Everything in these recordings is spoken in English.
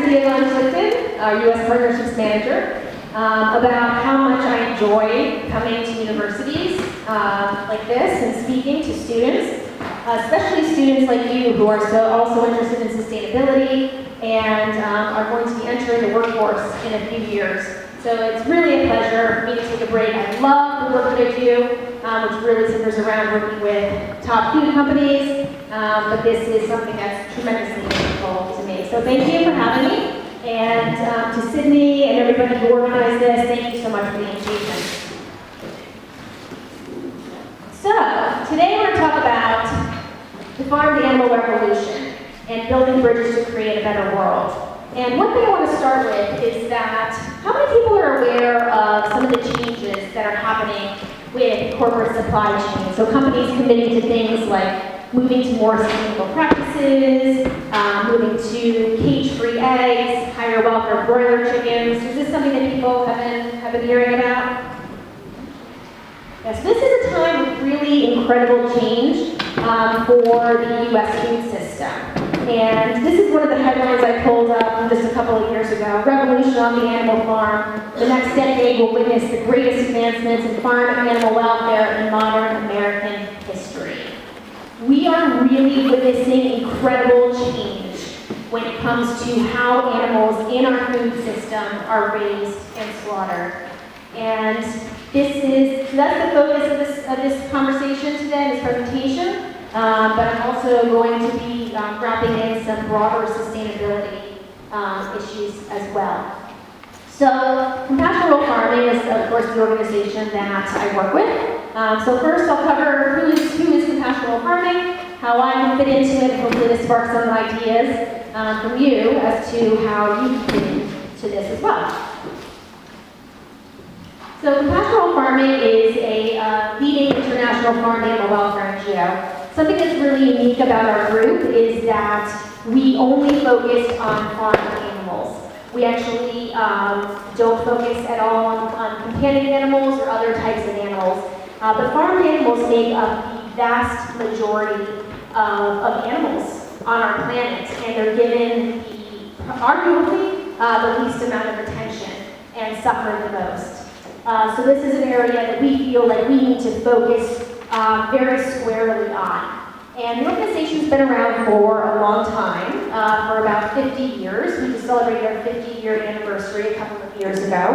City of Clifton, our U.S. Partnerships Manager, about how much I enjoy coming to universities like this and speaking to students, especially students like you who are also interested in sustainability and are going to be entering the workforce in a few years. So it's really a pleasure for me to take a break. I love the work that I do, which really centers around working with top food companies, but this is something that's tremendously meaningful to me. So thank you for having me, and to Sydney and everybody who organized this, thank you so much for the invitation. So today we're going to talk about the farm-to-animal revolution and building bridges to create a better world. And one thing I want to start with is that how many people are aware of some of the changes that are happening with corporate supply chains? So companies committing to things like moving to more sustainable practices, moving to cage-free eggs, higher welfare broiler chickens. Is this something that people have been hearing about? Yes, this is a time of really incredible change for the U.S. food system. And this is one of the headlines I pulled up just a couple of years ago. Revolution on the animal farm. The next decade will witness the greatest advancements in farm and animal welfare in modern American history. We are really witnessing incredible change when it comes to how animals in our food system are raised and slaughtered. And so that's the focus of this conversation today, this presentation. But I'm also going to be wrapping in some broader sustainability issues as well. So, Compassionate Rural Farming is, of course, the organization that I work with. So first, I'll cover who is Compassionate Rural Farming, how I can fit into it, and hopefully this sparks some ideas from you as to how you can fit into this as well. So, Compassionate Rural Farming is a leading international farm animal welfare NGO. Something that's really unique about our group is that we only focus on farm animals. We actually don't focus at all on companion animals or other types of animals. But farm animals make up the vast majority of animals on our planet, and they're given arguably the least amount of attention and suffer the most. So this is an area that we feel like we need to focus very squarely on. And the organization's been around for a long time, for about 50 years. We just celebrated our 50-year anniversary a couple of years ago.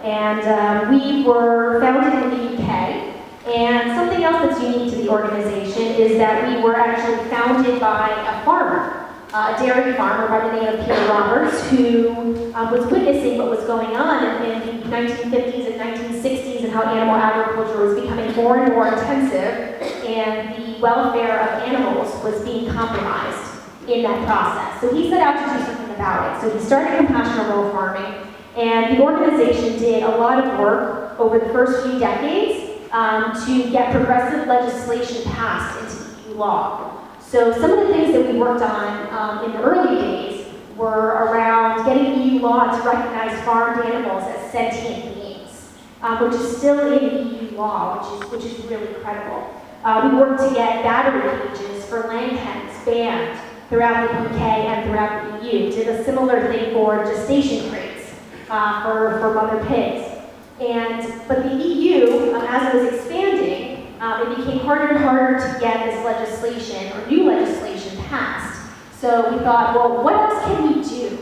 And we were founded in the UK. And something else that's unique to the organization is that we were actually founded by a farmer, a dairy farmer by the name of Peter Roberts, who was witnessing what was going on in the 1950s and 1960s and how animal agriculture was becoming more and more intensive, and the welfare of animals was being compromised in that process. So he set out to do something about it. So he started Compassionate Rural Farming, and the organization did a lot of work over the first few decades to get progressive legislation passed into EU law. So some of the things that we worked on in the early days were around getting EU law to recognize farmed animals as sentient beings, which is still in EU law, which is really credible. We worked to get battery cages for laying hens banned throughout the UK and throughout the EU. Did a similar thing for gestation crates for mother pigs. But the EU, as it was expanding, it became harder and harder to get this legislation or new legislation passed. So we thought, well, what else can we do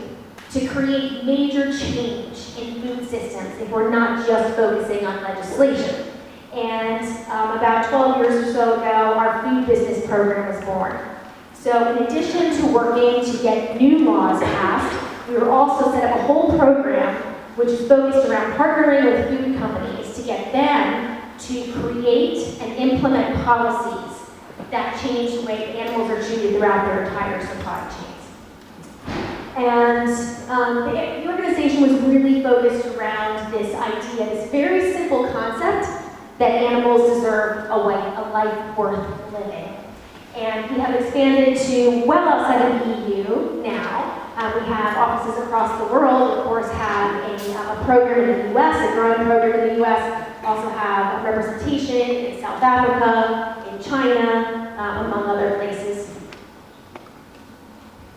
to create major change in food systems if we're not just focusing on legislation? And about 12 years or so ago, our food business program was born. So in addition to working to get new laws passed, we were also set up a whole program which is focused around partnering with food companies to get them to create and implement policies that change the way animals are treated throughout their entire supply chains. And the organization was really focused around this idea, this very simple concept that animals deserve a life worth living. And we have expanded to well outside of the EU now. We have offices across the world, of course, have a program in the US, a growing program in the US, also have representation in South Africa, in China, among other places.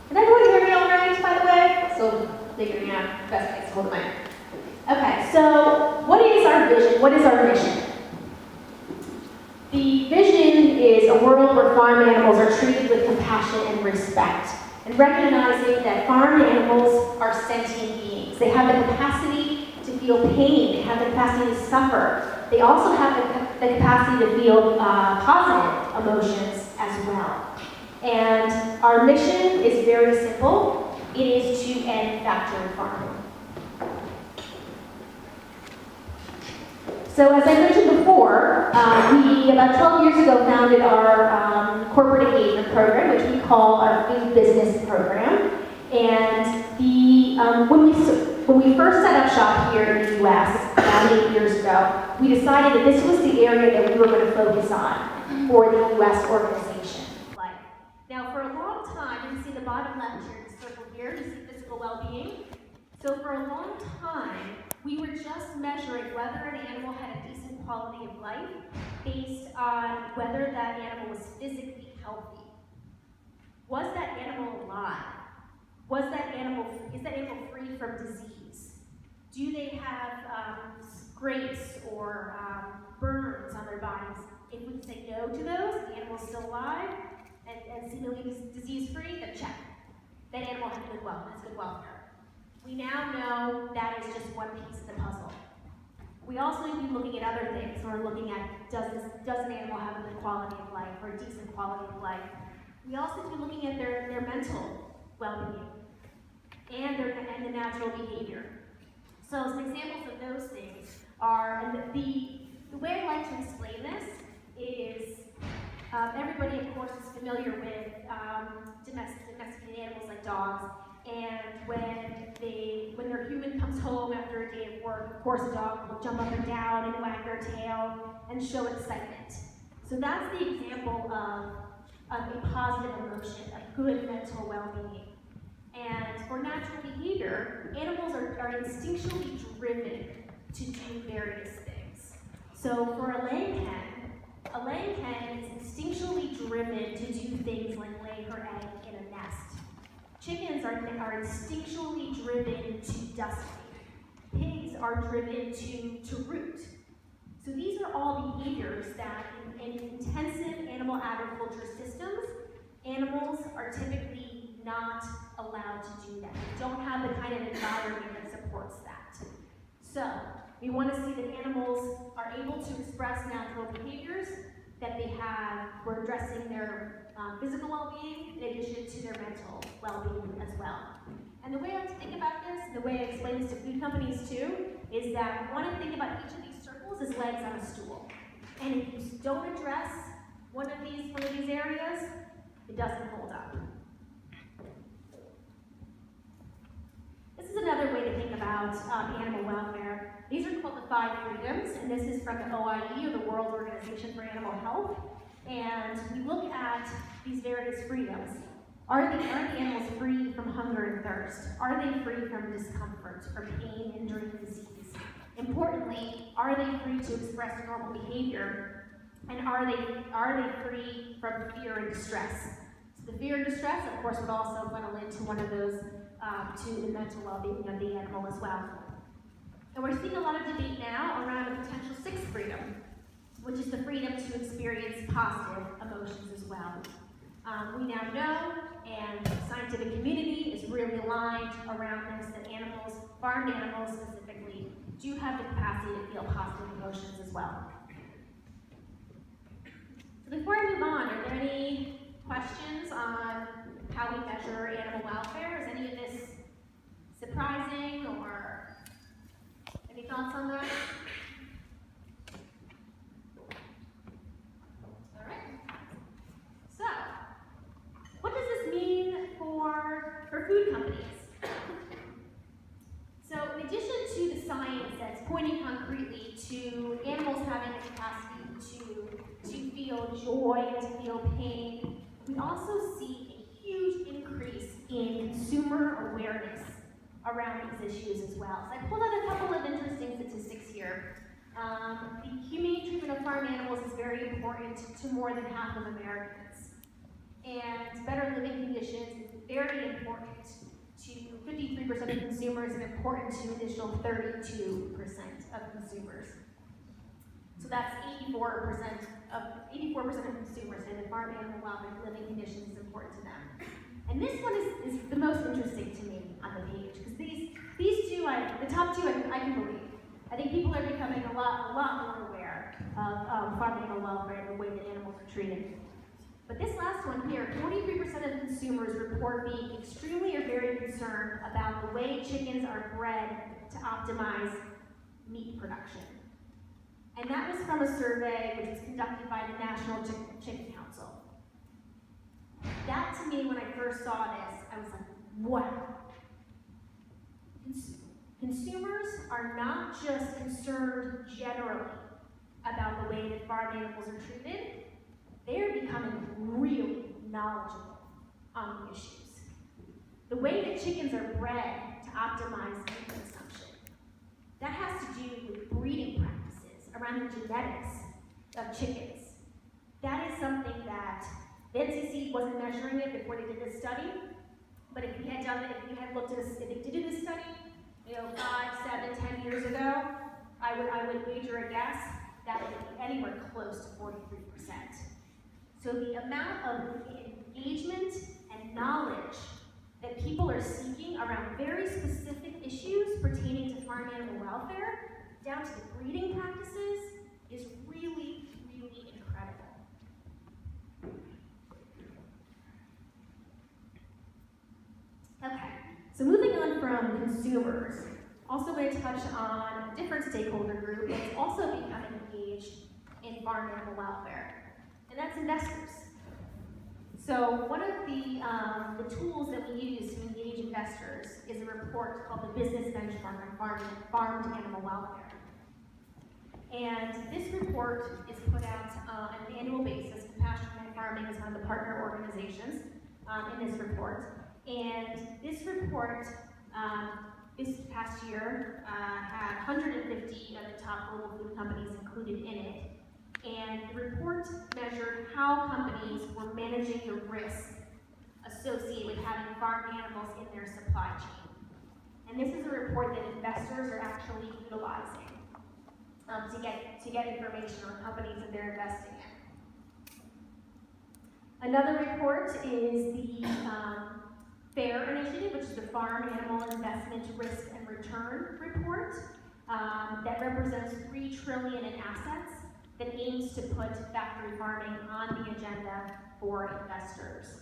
Can everyone hear me all right, by the way? So figuring out the best place to hold the mic. Okay, so what is our vision? What is our mission? The vision is a world where farm animals are treated with compassion and respect, and recognizing that farm animals are sentient beings. They have the capacity to feel pain. They have the capacity to suffer. They also have the capacity to feel positive emotions as well. And our mission is very simple. It is to end factory farming. So as I mentioned before, we about 12 years ago founded our corporate engagement program, which we call our food business program. And when we first set up shop here in the U.S. about 8 years ago, we decided that this was the area that we were going to focus on for the U.S. organization. Now, for a long time, you can see the bottom left here, the circle here, you see physical well-being. So for a long time, we were just measuring whether an animal had a decent quality of life based on whether that animal was physically healthy. Was that animal alive? Is that animal free from disease? Do they have scrapes or burns on their bodies? If we say no to those, the animal's still alive and seemingly disease-free, then check. That animal has good welfare. We now know that is just one piece of the puzzle. We also need to be looking at other things. We're looking at, does an animal have a good quality of life or a decent quality of life? We also need to be looking at their mental well-being and the natural behavior. So some examples of those things are, and the way I like to explain this is, everybody, of course, is familiar with domesticated animals like dogs. And when their human comes home after a day of work, of course, a dog will jump up and down and wag their tail and show excitement. So that's the example of a positive emotion, a good mental well-being. And for natural behavior, animals are instinctually driven to do various things. So for a laying hen is instinctually driven to do things like lay her egg in a nest. Chickens are instinctually driven to dusting. Pigs are driven to root. So these are all behaviors that in intensive animal agriculture systems, animals are typically not allowed to do that. They don't have the kind of environment that supports that. So we want to see that animals are able to express natural behaviors, that they have, we're addressing their physical well-being in addition to their mental well-being as well. And the way I like to think about this, and the way I explain this to food companies too, is that we want to think about each of these circles as legs on a stool. And if you don't address one of these areas, it doesn't hold up. This is another way to think about animal welfare. These are called the 5 freedoms, and this is from the OIE, or the World Organization for Animal Health. And we look at these various freedoms. Are the animals free from hunger and thirst? Are they free from discomfort, from pain, injury, and disease? Importantly, are they free to express normal behavior? And are they free from fear and distress? So the fear and distress, of course, would also funnel into one of those, to the mental well-being of the animal as well. And we're seeing a lot of debate now around a potential 6th freedom, which is the freedom to experience positive emotions as well. We now know, and the scientific community is really aligned around this, that animals, farmed animals specifically, do have the capacity to feel positive emotions as well. So before I move on, are there any questions on how we measure animal welfare? Is any of this surprising, or any thoughts on that? All right. So, what does this mean for food companies? So, in addition to the science that's pointing concretely to animals having the capacity to feel joy and to feel pain, we also see a huge increase in consumer awareness around these issues as well. So I pulled out a couple of interesting statistics here. The humane treatment of farm animals is very important to more than half of Americans. And better living conditions is very important to 53% of consumers and important to an additional 32% of consumers. So that's 84% of consumers say that farm animal welfare living conditions is important to them. And this one is the most interesting to me on the page, because these two, the top two, I can believe. I think people are becoming a lot more aware of farm animal welfare and the way that animals are treated. But this last one here, 43% of consumers report being extremely or very concerned about the way chickens are bred to optimize meat production. And that was from a survey which was conducted by the National Chicken Council. That to me, when I first saw this, I was like, wow. Consumers are not just concerned generally about the way that farm animals are treated, they are becoming really knowledgeable on the issues. The way that chickens are bred to optimize meat consumption, that has to do with breeding practices around the genetics of chickens. That is something that the NCC wasn't measuring it before they did this study, but if we had looked at this, if they did this study, 5, 7, 10 years ago, I would wager a guess that it would be anywhere close to 43%. So the amount of engagement and knowledge that people are seeking around very specific issues pertaining to farm animal welfare, down to the breeding practices, is really, really incredible. Okay, so moving on from consumers, also going to touch on a different stakeholder group that's also becoming engaged in farm animal welfare, and that's investors. So one of the tools that we use to engage investors is a report called the Business Benchmark on Farmed Animal Welfare. And this report is put out on an annual basis. Compassionate Farming is one of the partner organizations in this report. And this report, this past year, had 150 of the top global food companies included in it. And the report measured how companies were managing the risk associated with having farm animals in their supply chain. And this is a report that investors are actually utilizing to get information on companies that they're investing in. Another report is the FAIR initiative, which is the Farm Animal Investment Risk and Return report that represents $3 trillion in assets that aims to put factory farming on the agenda for investors.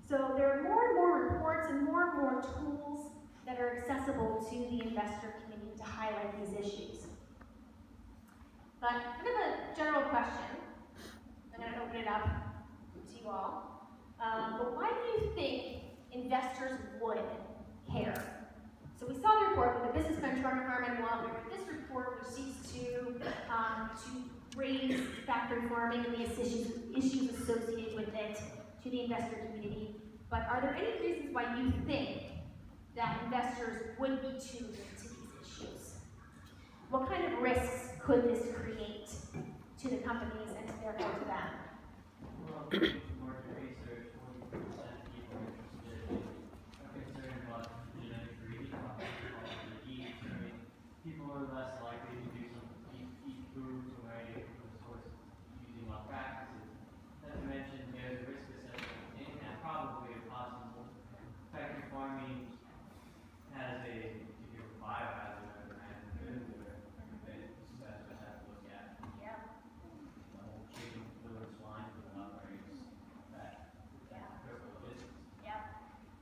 So there are more and more reports and more tools that are accessible to the investor community to highlight these issues. But kind of a general question, I'm going to open it up to you all. But why do you think investors would care? So we saw the report with the Business Benchmark on Farm Animal Welfare, but this report which seeks to raise factory farming and the issues associated with it to the investor community. But are there any reasons why you think that investors would be tuned into these issues? What kind of risks could this create to the companies and therefore to them? Well, market research, 40% of people are concerned about genetic breeding, people are less likely to do eat foods or variety of sources using well practices. As I mentioned, there's a risk assessment and probably a possible factory farming has a particular biohazard and that investors have to look at. Yeah. Chicken flu or swine flu outbreaks that critical business. Yeah.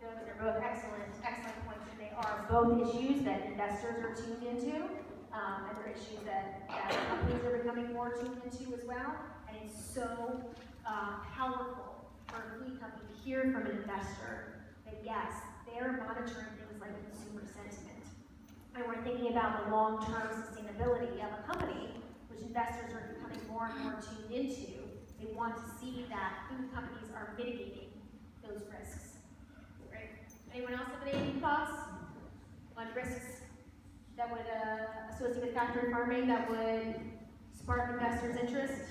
Those are both excellent points, and they are both issues that investors are tuned into, and they're issues that companies are becoming more tuned into as well. And it's so powerful for a food company to hear from an investor that yes, they're monitoring things like consumer sentiment. And we're thinking about the long-term sustainability of a company, which investors are becoming more and more tuned into. They want to see that food companies are mitigating those risks. Great. Anyone else have any thoughts on risks that would associate with factory farming that would spark investors' interest?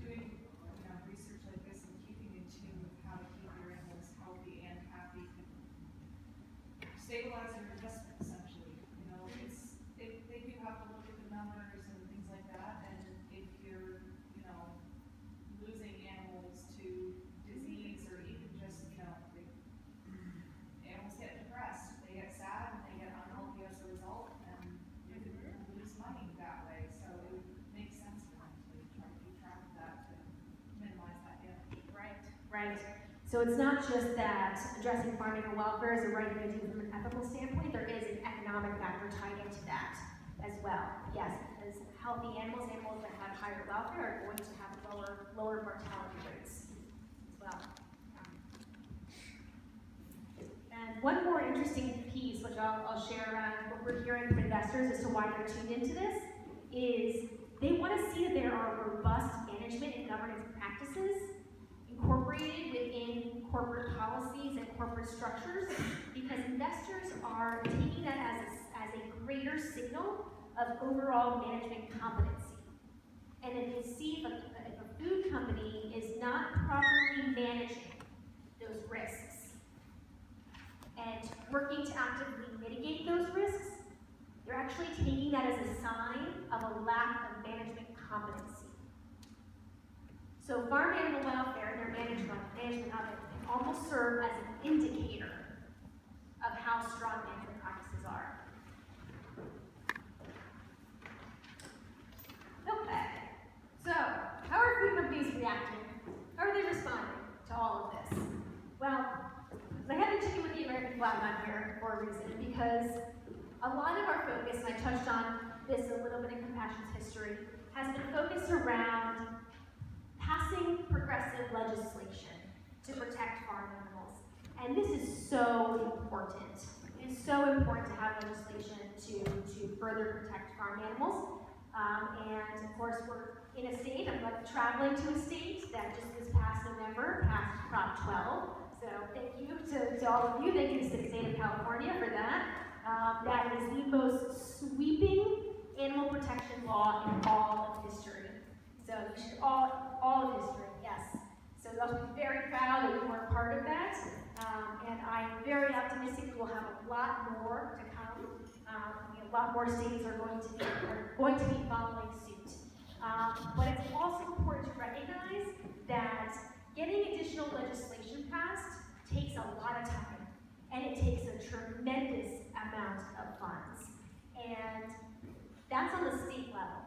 Doing research right? So it's not just that addressing farm animal welfare is the right thing to do from an ethical standpoint, there is an economic factor tied into that as well. Yes, because healthy animals that have higher welfare are going to have lower mortality rates as well. And one more interesting piece, which I'll share around what we're hearing from investors as to why they're tuned into this, is they want to see that there are robust management and governance practices incorporated within corporate policies and corporate structures, because investors are taking that as a greater signal of overall management competency. And if you see if a food company is not properly managing those risks and working to actively mitigate those risks, they're actually taking that as a sign of a lack of management competency. So farm animal welfare and their management of it can almost serve as an indicator of how strong management practices are. Okay, so how are food companies reacting? How are they responding to all of this? Well, I had to chicken with the American flag on here for a reason, because a lot of our focus, and I touched on this a little bit in Compassion's history, has been focused around passing progressive legislation to protect farm animals. And this is so important. It is so important to have legislation to further protect farm animals. And of course, we're in a state, I'm traveling to a state that just this past November passed Prop 12. So thank you to all of you. Thank you to the state of California for that. That is the most sweeping animal protection law in all of history. So all of history, yes. So they'll be very proud that you were part of that. And I'm very optimistic we will have a lot more to come. A lot more states are going to be following suit. But it's also important to recognize that getting additional legislation passed takes a lot of time, and it takes a tremendous amount of funds. And that's on the state level.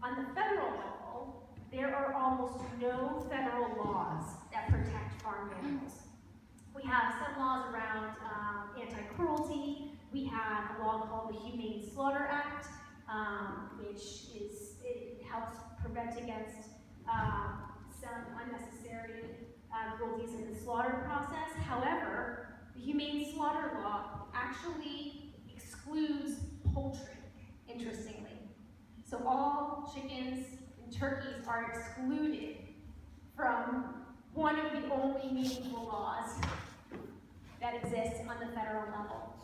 On the federal level, there are almost no federal laws that protect farm animals. We have some laws around anti-cruelty. We have a law called the Humane Slaughter Act, which it helps prevent against some unnecessary cruelties in the slaughter process. However, the Humane Slaughter Law actually excludes poultry, interestingly. So all chickens and turkeys are excluded from one of the only meaningful laws that exists on the federal level.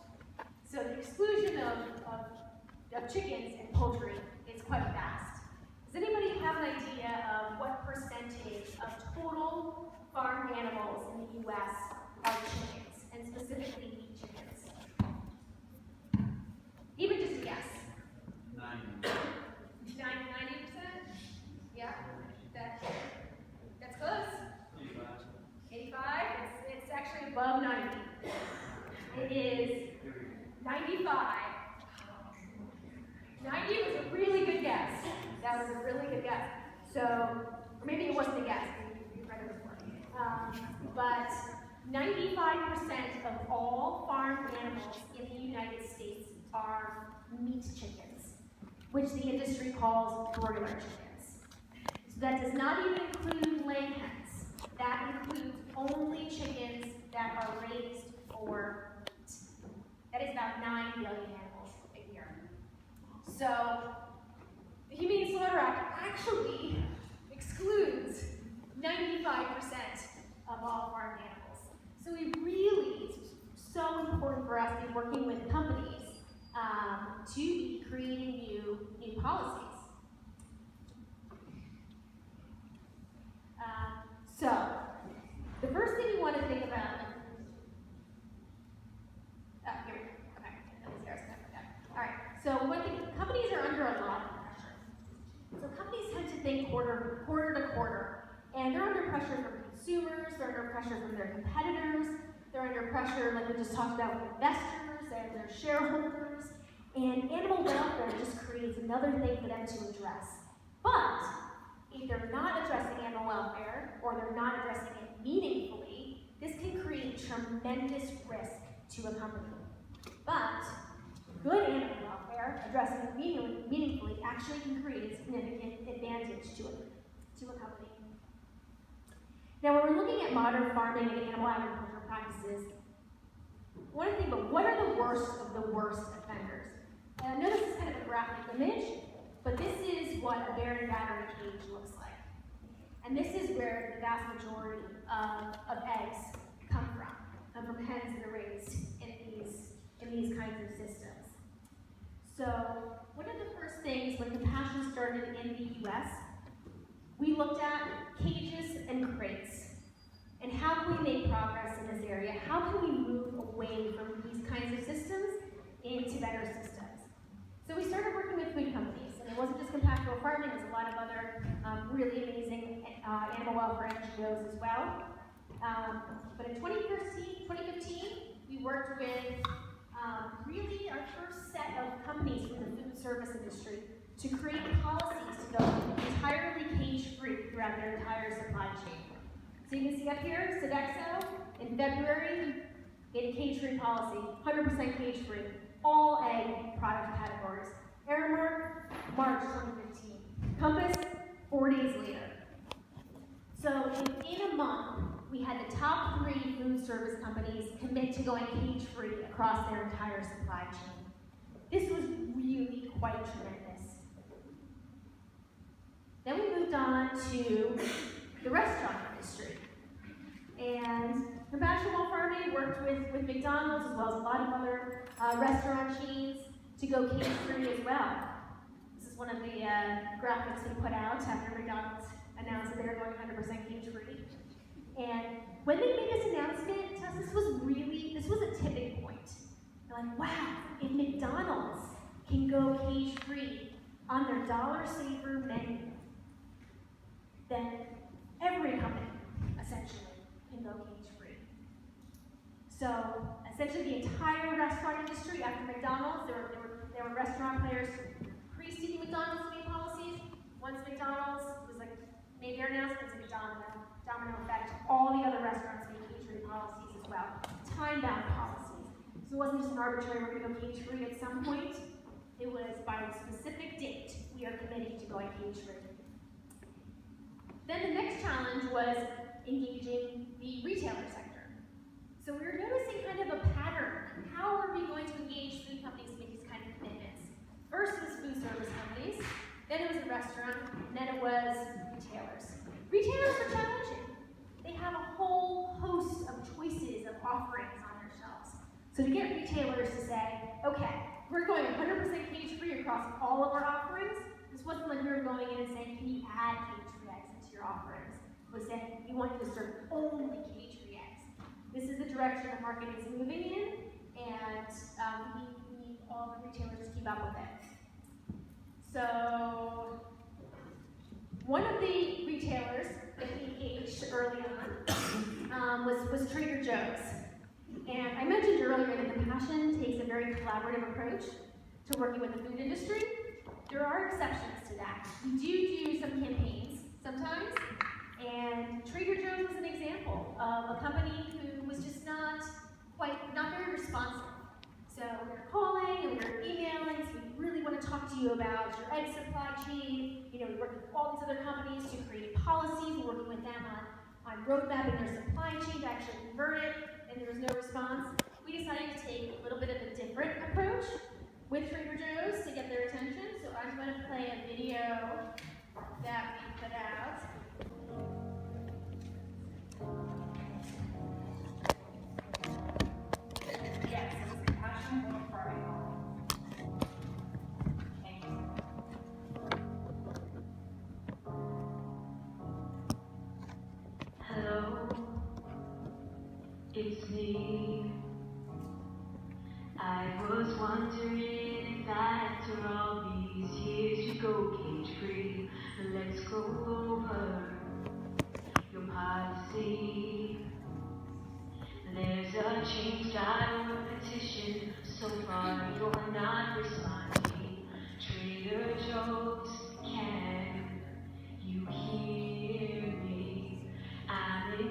So the exclusion of chickens and poultry is quite vast. Does anybody have an idea of what percentage of total farm animals in the U.S. are chickens, and specifically meat chickens? Even just a guess. 90%? Yeah, that's close. 85? It's actually above 90. It is 95. 90 was a really good guess. That was a really good guess. So, or maybe it wasn't a guess. You read it before. But 95% of all farm animals in the United States are meat chickens, which the industry calls broiler chickens. So that does not even include laying hens. That includes only chickens that are raised for meat. That is about 9 million animals a year. So the Humane Slaughter Act actually excludes 95% of all farm animals. So it's so important for us to be working with companies to be creating new policies. So the first thing you want to think about, here we go. Okay, all right. So one thing, companies are under a lot of pressure. So companies tend to think quarter to quarter, and they're under pressure from consumers, they're under pressure from their competitors, they're under pressure, like we just talked about, with investors and their shareholders, and animal welfare just creates another thing for them to address. But if they're not addressing animal welfare, or they're not addressing it meaningfully, this can create tremendous risk to a company. But good animal welfare, addressing it meaningfully, actually can create a significant advantage to a company. Now, when we're looking at modern farming and animal agriculture practices, I want to think about what are the worst of the worst offenders. And I know this is kind of a graphic image, but this is what a bear and battery cage looks like. And this is where the vast majority of eggs come from hens that are raised in these kinds of systems. So one of the first things when compassion started in the US, we looked at cages and crates. And how can we make progress in this area? How can we move away from these kinds of systems into better systems? So we started working with food companies, and it wasn't just compassionate farming, there's a lot of other really amazing animal welfare NGOs as well. But in 2015, we worked with really our first set of companies from the food service industry to create policies to go entirely cage-free throughout their entire supply chain. So you can see up here, Sodexo, in February, made a cage-free policy, 100% cage-free, all egg product categories. Aramark, March 2015. Compass, 4 days later. So in a month, we had the top 3 food service companies commit to going cage-free across their entire supply chain. This was really quite tremendous. Then we moved on to the restaurant industry. And compassionate farming worked with McDonald's as well as a lot of other restaurant chains to go cage-free as well. This is one of the graphics we put out after McDonald's announced that they were going 100% cage-free. And when they made this announcement, this was a tipping point. They're like, wow, if McDonald's can go cage-free on their Dollar Saver menu, then every company, essentially, can go cage-free. So, essentially the entire restaurant industry, after McDonald's, there were restaurant players preceding McDonald's to make policies. Once McDonald's made their announcements, it was a domino effect. All the other restaurants made cage-free policies as well. Time-bound policies. So it wasn't just an arbitrary, we're going to go cage-free at some point. It was by a specific date, we are committing to going cage-free. Then the next challenge was engaging the retailer sector. So we were noticing kind of a pattern. How are we going to engage food companies to make these kind of commitments? First it was food service companies, then it was a restaurant, and then it was retailers. Retailers are challenging. They have a whole host of choices of offerings on their shelves. So to get retailers to say, okay, we're going 100% cage-free across all of our offerings, this wasn't like we were going in and saying, can you add cage-free eggs into your offerings? It was saying, we want you to serve only cage-free eggs. This is the direction the market is moving in, and we need all the retailers to keep up with it. So, one of the retailers that we engaged early on was Trader Joe's. And I mentioned earlier that compassion takes a very collaborative approach to working with the food industry. There are exceptions to that. We do some campaigns sometimes, and Trader Joe's was an example of a company who was just not very responsive. So we were calling and we were emailing, so we really want to talk to you about your egg supply chain. We work with all these other companies to create policies. We're working with them on roadmapping their supply chain to actually convert it, and there was no response. We decided to take a little bit of a different approach with Trader Joe's to get their attention. So I'm going to play a video that we put out. Yes, it's compassionate farming. Thank you. Hello, it's me. I was wondering if after all these years you go cage-free. Let's go over your policy. There's a change.org petition. So far you're not responding. Trader Joe's, can you hear me? I'm in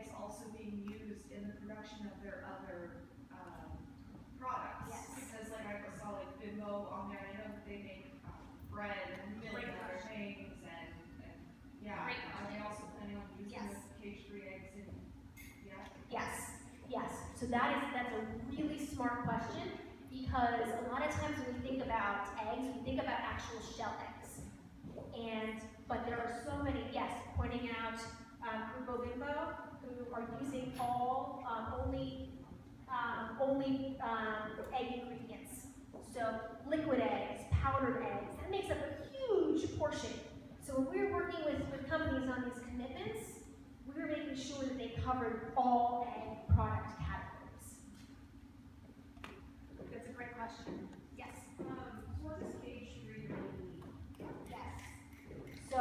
eggs also being used in the production of their other products. Yes. Because like I saw like Bimbo on there, I know that they make bread and milk Great and other question. things, and yeah, Great are they question. also planning on using Yes. the cage-free eggs and, yeah? Yes. So that's a really smart question, because a lot of times when we think about eggs, we think about actual shell eggs. But there are so many, yes, pointing out Grupo Bimbo, who are using only egg ingredients. So liquid eggs, powdered eggs, that makes up a huge portion. So when we're working with companies on these commitments, we're making sure that they covered all egg product categories. That's a great question. Yes. What does cage-free really mean? Yes. So,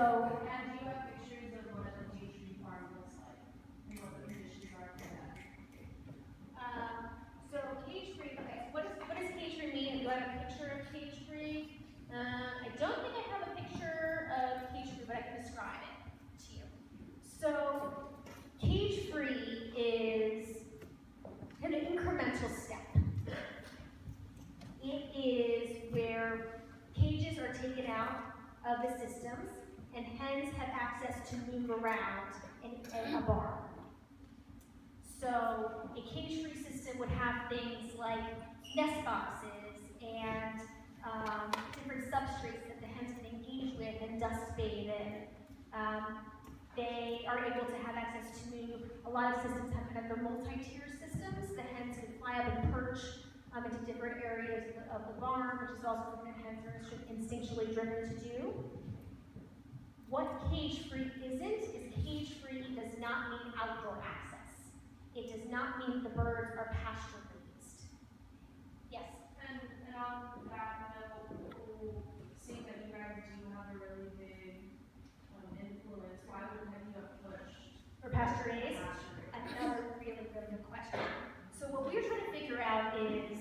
And do you have pictures of what a cage-free farm looks like, and what the conditions are for that? so cage-free, okay, what does cage-free mean? Do I have a picture of cage-free? I don't think I have a picture of cage-free, but I can describe it to you. So, cage-free is an incremental step. It is where cages are taken out of the systems and hens have access to move around in a barn. So a cage-free system would have things like nest boxes and different substrates that the hens can engage with and dust bathe in. They are able to have access to move. A lot of systems have kind of their multi-tier systems. The hens can fly up and perch into different areas of the barn, which is also something that hens are instinctually driven to do. What cage-free isn't is cage-free does not mean outdoor access. It does not mean the birds are pasture raised. Yes? And on that note, seeing that you guys do have a really big influence, why wouldn't you have pushed For pasture raised? pasture? Another really good question. So what we're trying to figure out is,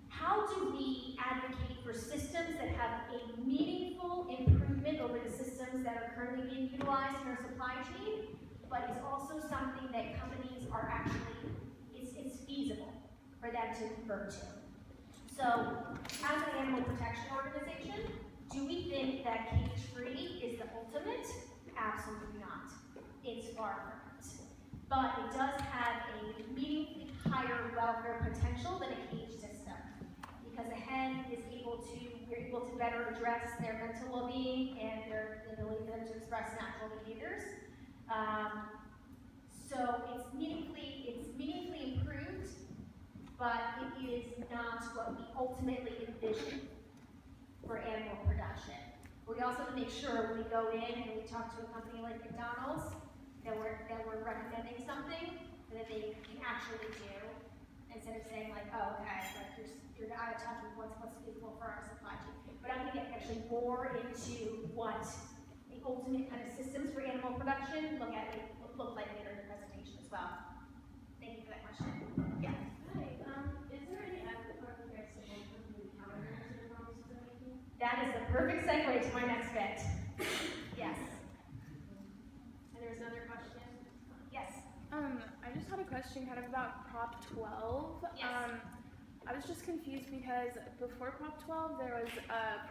how do we advocate for systems that have a meaningful improvement over the systems that are currently being utilized in our supply chain, but is also something that companies are actually, it's feasible for them to convert to. So, as an animal protection organization, do we think that cage-free is the ultimate? Absolutely not. It's far from it. But it does have a meaningfully higher welfare potential than a cage system. Because a hen is we're able to better address their mental well-being and the ability for them to express natural behaviors. So it's meaningfully improved, but it is not what we ultimately envision for animal production. We also have to make sure when we go in and we talk to a company like McDonald's that we're recommending something that they can actually do, instead of saying like, oh, okay, like you're out of touch with what's feasible for our supply chain. But I'm going to get actually more into what the ultimate kind of systems for animal production look like later in the presentation as well. Thank you for that question. Yeah. Hi, is there any effort for you guys to work with the calendars and promises are making? That is the perfect segue to my next bit. Yes. And there's another question. Yes. I just had a question kind of about Prop 12. Yes. I was just confused because before Prop 12 there was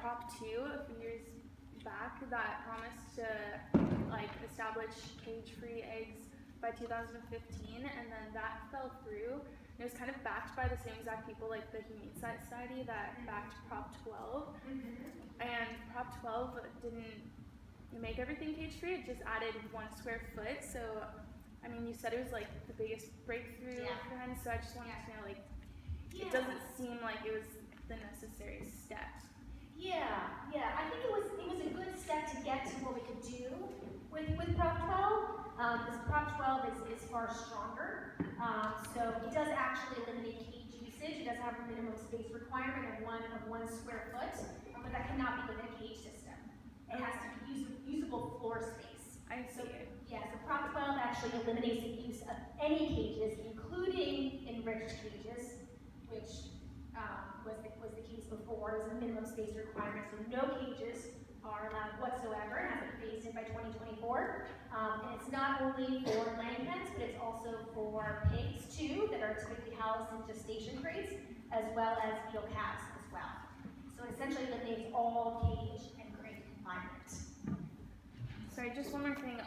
Prop 2 a few years back that promised to establish cage-free eggs by 2015, and then that fell through. It was kind of backed by the same exact people like the Humane Society that backed Prop 12. And Prop 12 didn't make everything cage-free, it just added 1 square foot. So, I mean, you said it was like the biggest breakthrough for hens, so I just wanted to know, it doesn't seem like it was the necessary step. Yeah. I think it was a good step to get to what we could do with Prop 12. This Prop 12 is far stronger. So it does actually eliminate cage usage. It does have a minimum space requirement of one square foot, but that cannot be within a cage system. It has to be usable floor space. I see it. Yeah, so Prop 12 actually eliminates the use of any cages, including enriched cages, which was the case before. There's a minimum space requirement, so no cages are allowed whatsoever, and has been phased in by 2024. And it's not only for laying hens, but it's also for pigs too, that are typically housed in gestation crates, as well as fetal calves as well. So it essentially eliminates all cage and crate confinement. Sorry, just one more thing.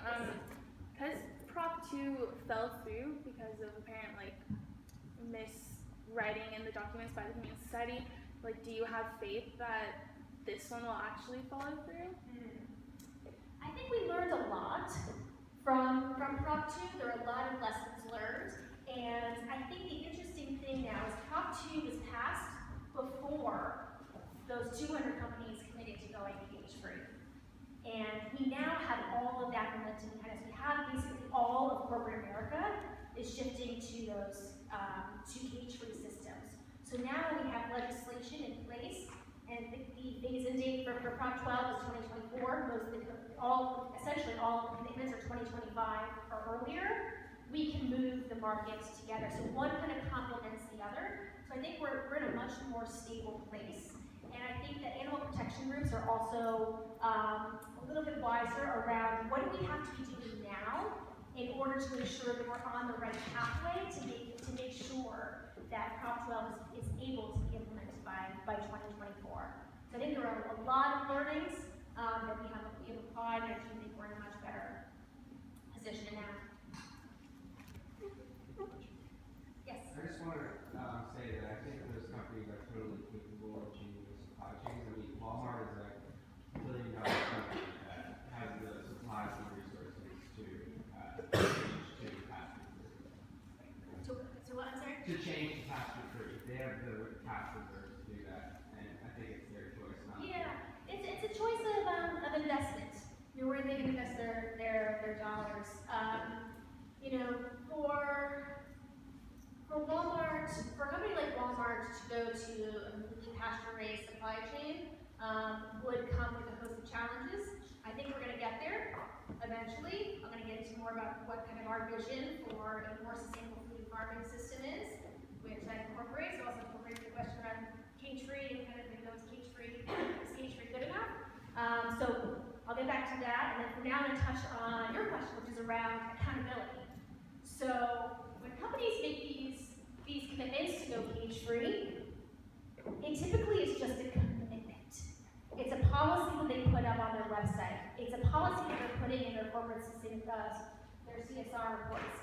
Because Prop 2 fell through because of apparent miswriting in the documents by the Humane Society, do you have faith that this one will actually follow through? I think we learned a lot from Prop 2. There are a lot of lessons learned, and I think the interesting thing now is Prop 2 was passed before those 200 companies committed to going cage-free. And we now have all of that momentum behind us. We have basically all of corporate America is shifting to those to cage-free systems. So now we have legislation in place, and the phase-in date for Prop 12 is 2024. Essentially all the commitments are 2025 or earlier. We can move the markets together. So one kind of complements the other. So I think we're in a much more stable place. And I think that animal protection groups are also a little bit wiser around what do we have to be doing now in order to ensure that we're on the right pathway to make sure that Prop 12 is able to be implemented by 2024. So I think there are a lot of learnings that we have applied, and I do think we're in a much better position now. Yes? I just want to say that I think those companies are totally capable of changing the supply chains. I mean, Walmart is like $1 billion company that has the supplies and resources to change to pasture free. To what, I'm sorry? To change to pasture free. They have the cash reserves to do that, and I think it's their choice not to. Yeah, it's a choice of investment. Where they can invest their dollars. For Walmart, for a company like Walmart to go to a completely pasture-raised supply chain would come with a host of challenges. I think we're going to get there eventually. I'm going to get into more about what kind of our vision for a more sustainable food farming system is, which that incorporates. It also incorporates the question around cage-free and kind of goes cage-free. Is cage-free good enough? So I'll get back to that, and then from now I'm going to touch on your question, which is around accountability. So when companies make these commitments to go cage-free, it typically is just a commitment. It's a policy that they put up on their website. It's a policy that they're putting in their corporate their CSR reports.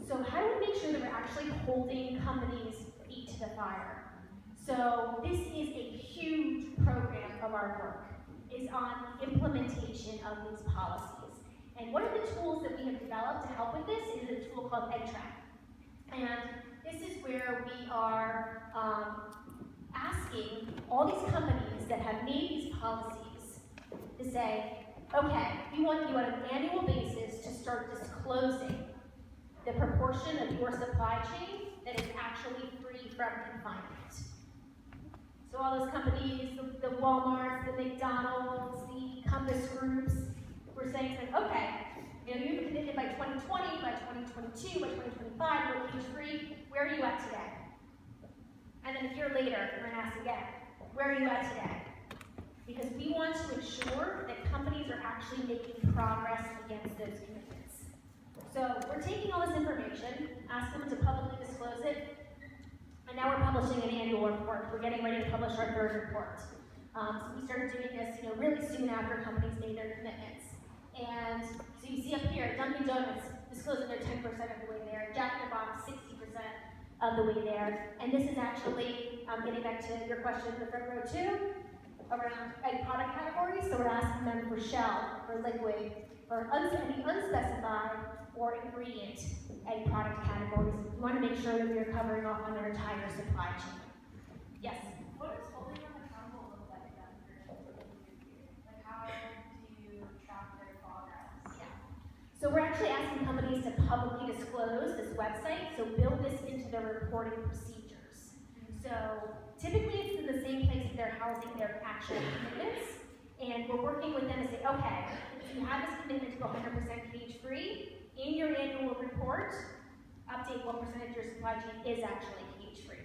So how do we make sure that we're actually holding companies' feet to the fire? So this is a huge program of our work, is on the implementation of these policies. And one of the tools that we have developed to help with this is a tool called EggTrack. And this is where we are asking all these companies that have made these policies to say, okay, we want you on an annual basis to start disclosing the proportion of your supply chain that is actually free from confinement. So all those companies, the Walmarts, the McDonald's, the Compass Groups, we're saying, okay, you've committed by 2020, by 2022, by 2025, you're cage-free. Where are you at today? And then a year later, we're going to ask again, where are you at today? Because we want to ensure that companies are actually making progress against those commitments. So we're taking all this information, asking them to publicly disclose it, and now we're publishing an annual report. We're getting ready to publish our 3rd report. So we started doing this, really soon after companies made their commitments. And so you see up here, Dunkin' Donuts disclosing they're 10% of the way there, Jack in the Box 60% of the way there. And this is actually, getting back to your question in the front row too, around egg product categories. So we're asking them for shell, for liquid, for any unspecified or ingredient egg product categories. We want to make sure that we are covering off on their entire supply chain. Yes? What does holding them accountable look like then for like how do you track their progress? Yeah. So we're actually asking companies to publicly disclose this website, so build this into their reporting procedures. So typically it's in the same place that they're housing their actual commitments, and we're working with them to say, okay, if you have this commitment to go 100% cage-free, in your annual report, update what percentage of your supply chain is actually cage-free.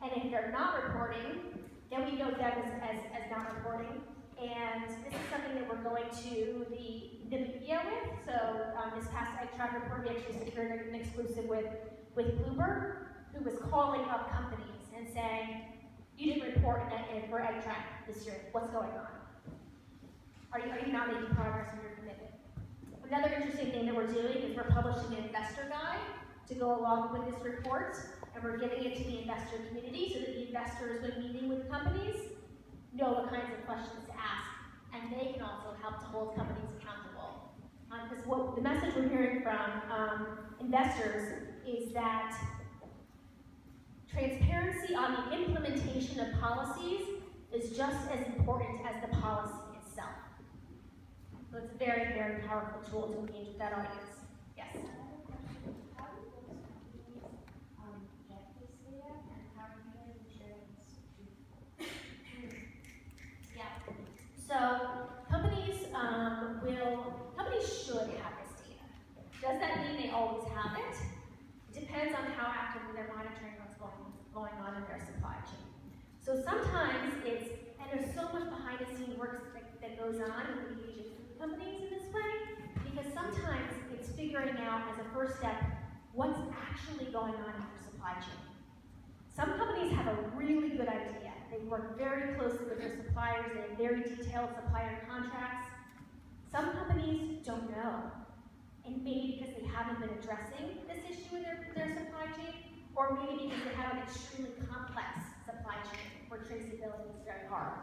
And if they're not reporting, then we note them as not reporting. And this is something that we're we're going to the media with. So this past egg track report, we actually secured an exclusive with Bloomberg, who was calling up companies and saying, you didn't report for egg track this year. What's going on? Are you not making progress in your commitment? Another interesting thing that we're doing is we're publishing an investor guide to go along with this report, and we're giving it to the investor community so that the investors, when meeting with companies, know what kinds of questions to ask, and they can also help to hold companies accountable. Because what the message we're hearing from investors is that transparency on the implementation of policies is just as important as the policy itself. So it's a very, very powerful tool to engage with that audience. Yes? I have a question. How do those companies get this data, and how are you guys ensuring it's truthful? Yeah. So companies should have this data. Does that mean they always have it? It depends on how actively they're monitoring what's going on in their supply chain. So sometimes and there's so much behind the scenes work that goes on with engaging food companies in this way, because sometimes it's figuring out as a first step what's actually going on in their supply chain. Some companies have a really good idea. They work very closely with their suppliers. They have very detailed supplier contracts. Some companies don't know, and maybe because they haven't been addressing this issue in their supply chain, or maybe because they have an extremely complex supply chain where traceability is very hard.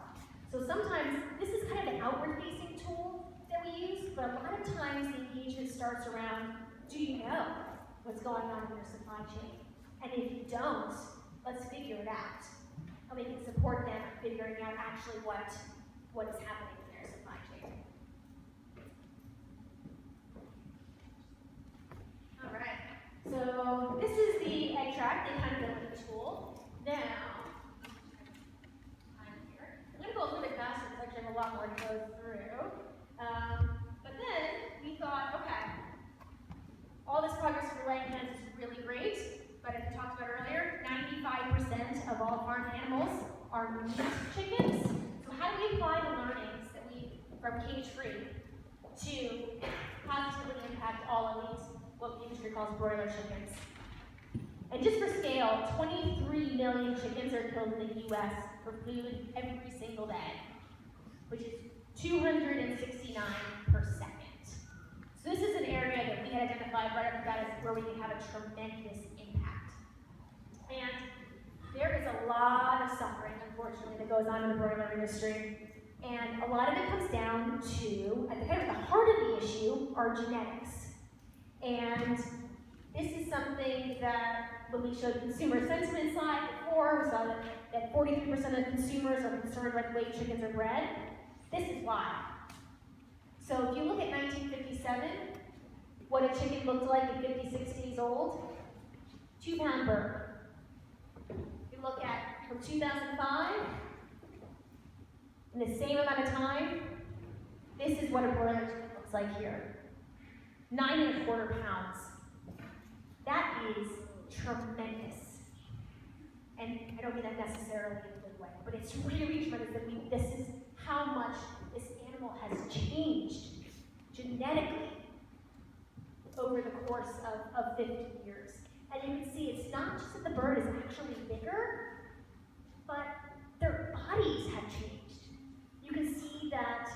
So sometimes this is kind of an outward-facing tool that we use, but a lot of times the engagement starts around, do you know what's going on in your supply chain? And if you don't, let's figure it out. And we can support them in figuring out actually what is happening in their supply chain. All right, so this is the egg track, the accountability tool. Now, I'm here. I'm going to go a little bit faster because I actually have a lot more to go through. But then we thought, okay, all this progress for laying hens is really great, but as we talked about earlier, 95% of all farm animals are meat chickens. So how do we apply the learnings that from cage-free to positively impact all of these, what the industry calls broiler chickens? And just for scale, 23 million chickens are killed in the US for food every single day, which is 269 per second. So this is an area that we had identified right off the bat as where we can have a tremendous impact. And there is a lot of suffering, unfortunately, that goes on in the broiler industry. And a lot of it comes down to, at the kind of the heart of the issue, are genetics. And this is something that when we showed consumer sentiment slide before, we saw that 43% of consumers are concerned with the way chickens are bred. This is why. So if you look at 1957, what a chicken looked like at 56 days old, 2-pound bird. You look at from 2005, in the same amount of time, this is what a broiler chicken looks like here. 9.25 pounds. That is tremendous. And I don't mean that necessarily in a good way, but it's really tremendous that this is how much this animal has changed genetically over the course of 50 years. And you can see it's not just that the bird is actually bigger, but their bodies have changed. You can see that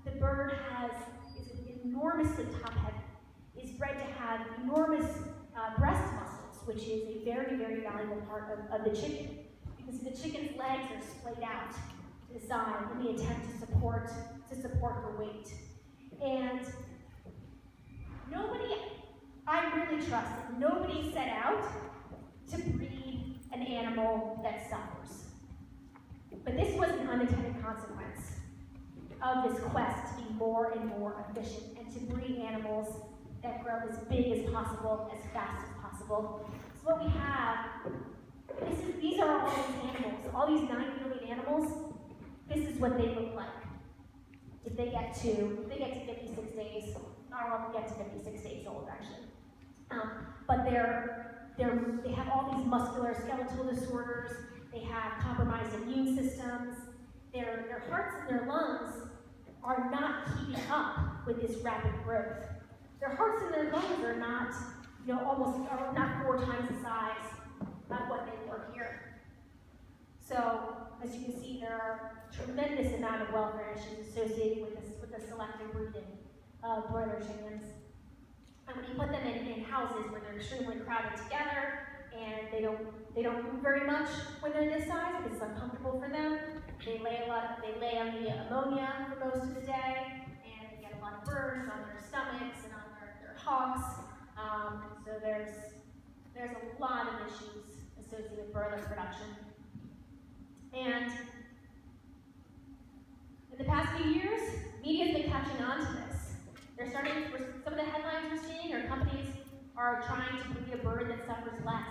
the bird is enormously top-heavy, is bred to have enormous breast muscles, which is a very, very valuable part of the chicken. You can see the chicken's legs are splayed out to the side in the attempt to support her weight. And I really trust that nobody set out to breed an animal that suffers. But this was an unintended consequence of this quest to be more and more efficient and to breed animals that grow as big as possible, as fast as possible. So what we have, these are all these animals, all these 9 million animals, this is what they look like. If they get to 56 days, not all of them get to 56 days old actually. But they have all these muscular skeletal disorders, they have compromised immune systems, their hearts and their lungs are not keeping with this rapid growth. Their hearts and their lungs are not, are not 4 times the size of what they were here. So, as you can see, there are tremendous amount of welfare issues associated with the selective breeding of broiler chickens. And when you put them in houses where they're extremely crowded together and they don't move very much when they're this size because it's uncomfortable for them, they lay on the ammonia for most of the day, and they get a lot of burns on their stomachs and on their hocks. So there's a lot of issues associated with broiler production. And in the past few years, media's been catching on to this. Some of the headlines we're seeing are companies are trying to breed a bird that suffers less.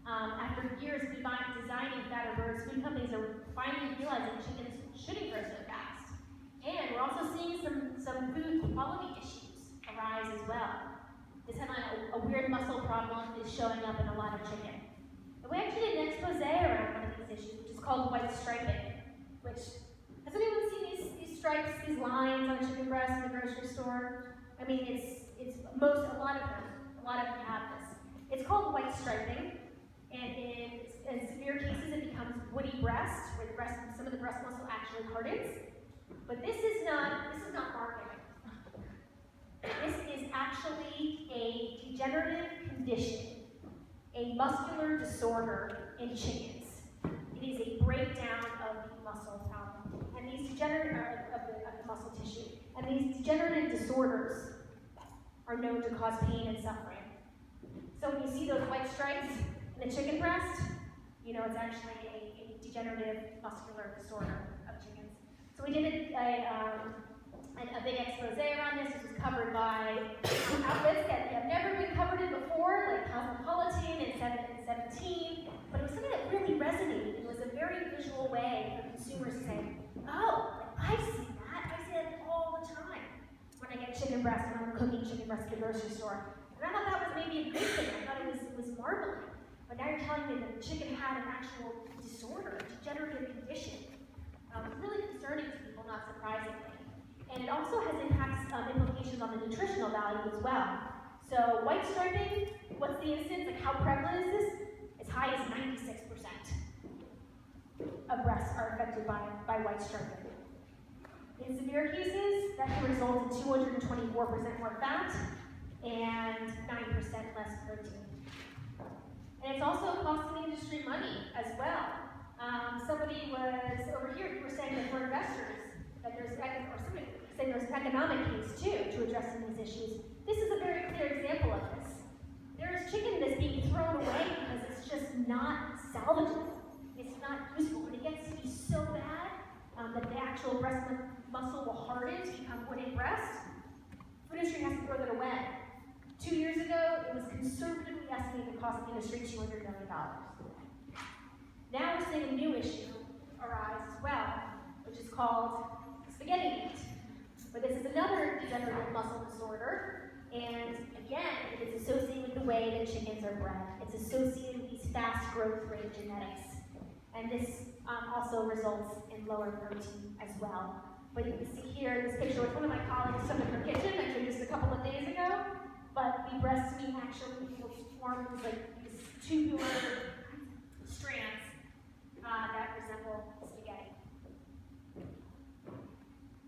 After years of designing fatter birds, food companies are finally realizing chickens shouldn't grow so fast. And we're also seeing some food quality issues arise as well. This headline, a weird muscle problem, is showing up in a lot of chicken. And we actually did an expose around one of these issues, which is called white striping, which, has anyone seen these stripes, these lines on chicken breasts in the grocery store? I mean, a lot of them have this. It's called white striping, and in severe cases it becomes woody breast, where some of the breast muscle actually hardens. But this is not marketing. This is actually a degenerative condition, a muscular disorder in chickens. It is a breakdown of the muscle problem, and these of the muscle tissue. And these degenerative disorders are known to cause pain and suffering. So when you see those white stripes in a chicken breast, it's actually a degenerative muscular disorder of chickens. So we did a big expose around this. This was covered by outlets that have never been covered in before, like Cosmopolitan and 717, but it was something that really resonated. It was a very visual way for consumers to say, oh, I've seen that. I see that all the time when I get chicken breast, when I'm cooking chicken breast at the grocery store. And I thought that was maybe a good thing. I thought it was marbling. But now you're telling me that the chicken had an actual disorder, a degenerative condition. It's really concerning to people, not surprisingly. And it also has implications on the nutritional value as well. So white striping, what's the incidence? Like how prevalent is this? As high as 96% of breasts are affected by white striping. In severe cases, that can result in 224% more fat and 9% less protein. And it's also costing the industry money as well. Somebody was over here, you were saying that for investors, that there's an economic case too to addressing these issues. This is a very clear example of this. There is chicken that's being thrown away because it's just not salvageable. It's not useful. When it gets to be so bad that the actual breast muscle will harden to become woody breast, food industry has to throw that away. 2 years ago, it was conservatively estimated to cost the industry $200 million. Now we're seeing a new issue arise as well, which is called spaghetti meat. But this is another degenerative muscle disorder, and again, it is associated with the way that chickens are bred. It's associated with these fast growth rate genetics. And this also results in lower protein as well. But you can see here this picture with one of my colleagues from her kitchen. I showed this a couple of days ago. But the breast meat actually forms like these tubular strands that resemble spaghetti.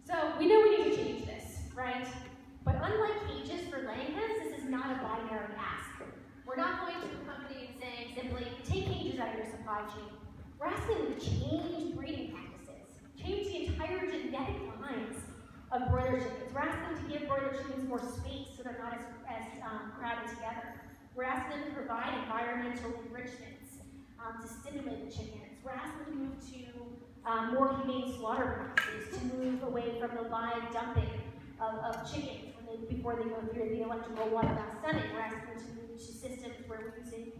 So we know we need to change this, right? But unlike cages for laying hens, this is not a binary ask. We're not going to a company and saying simply, take cages out of your supply chain. We're asking them to change breeding practices, change the entire genetic lines of broiler chickens. We're asking them to give broiler chickens more space so they're not as crowded together. We're asking them to provide environmental enrichments to stimulate the chickens. We're asking them to move to more humane slaughter practices, to move away from the live dumping of chickens before they go through the electrical water bath stunning. We're asking them to move to systems where we're using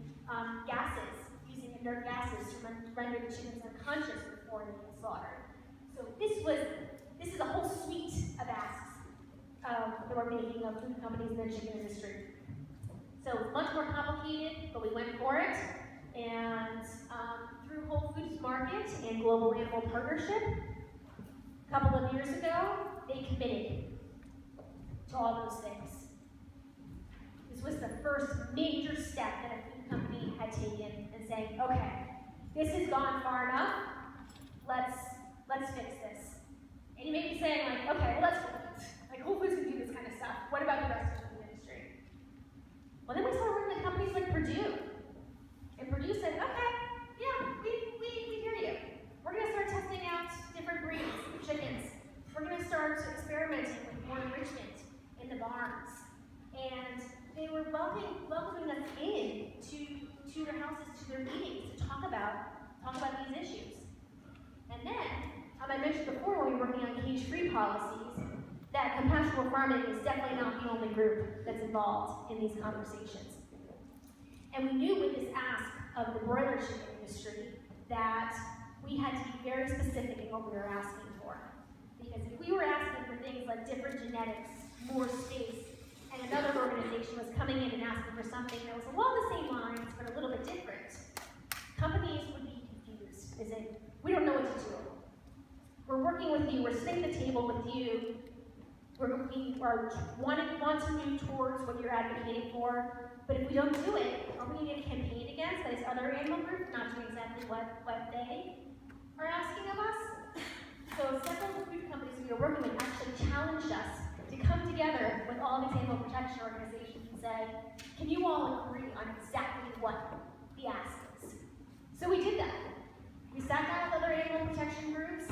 using inert gases to render the chickens unconscious before they get slaughtered. So this is a whole suite of asks that we're making of food companies in the chicken industry. So much more complicated, but we went for it. And through Whole Foods Market and Global Animal Partnership, a couple of years ago, they committed all those things. This was the first major step that a food company had taken in saying, okay, this has gone far enough, let's fix this. And you may be saying, like, okay, well, like Whole Foods can do this kind of stuff. What about the rest of the food industry? Well, then we started working with companies like Purdue. And Purdue said, okay, yeah, we hear you. We're going to start testing out different breeds of chickens. We're going to start experimenting with more enrichment in the barns. And they were welcoming us in to their houses, to their meetings, to talk about these issues. And then, I mentioned before when we were working on cage-free policies, that compassionate farming is definitely not the only group that's involved in these conversations. And we knew with this ask of the broiler chicken industry that we had to be very specific in what we were asking for. Because if we were asking for things like different genetics, more space, and another organization was coming in and asking for something that was along the same lines but a little bit different, companies would be confused. We don't know what to do. We're working with you, we're sitting at the table with you, we want to move towards what you're advocating for, but if we don't do it, are we going to get campaigned against by this other animal group not doing exactly what they are asking of us? So several food companies we were working with actually challenged us to come together with all these animal protection organizations and say, can you all agree on exactly what the ask is? So we did that. We sat down with other animal protection groups,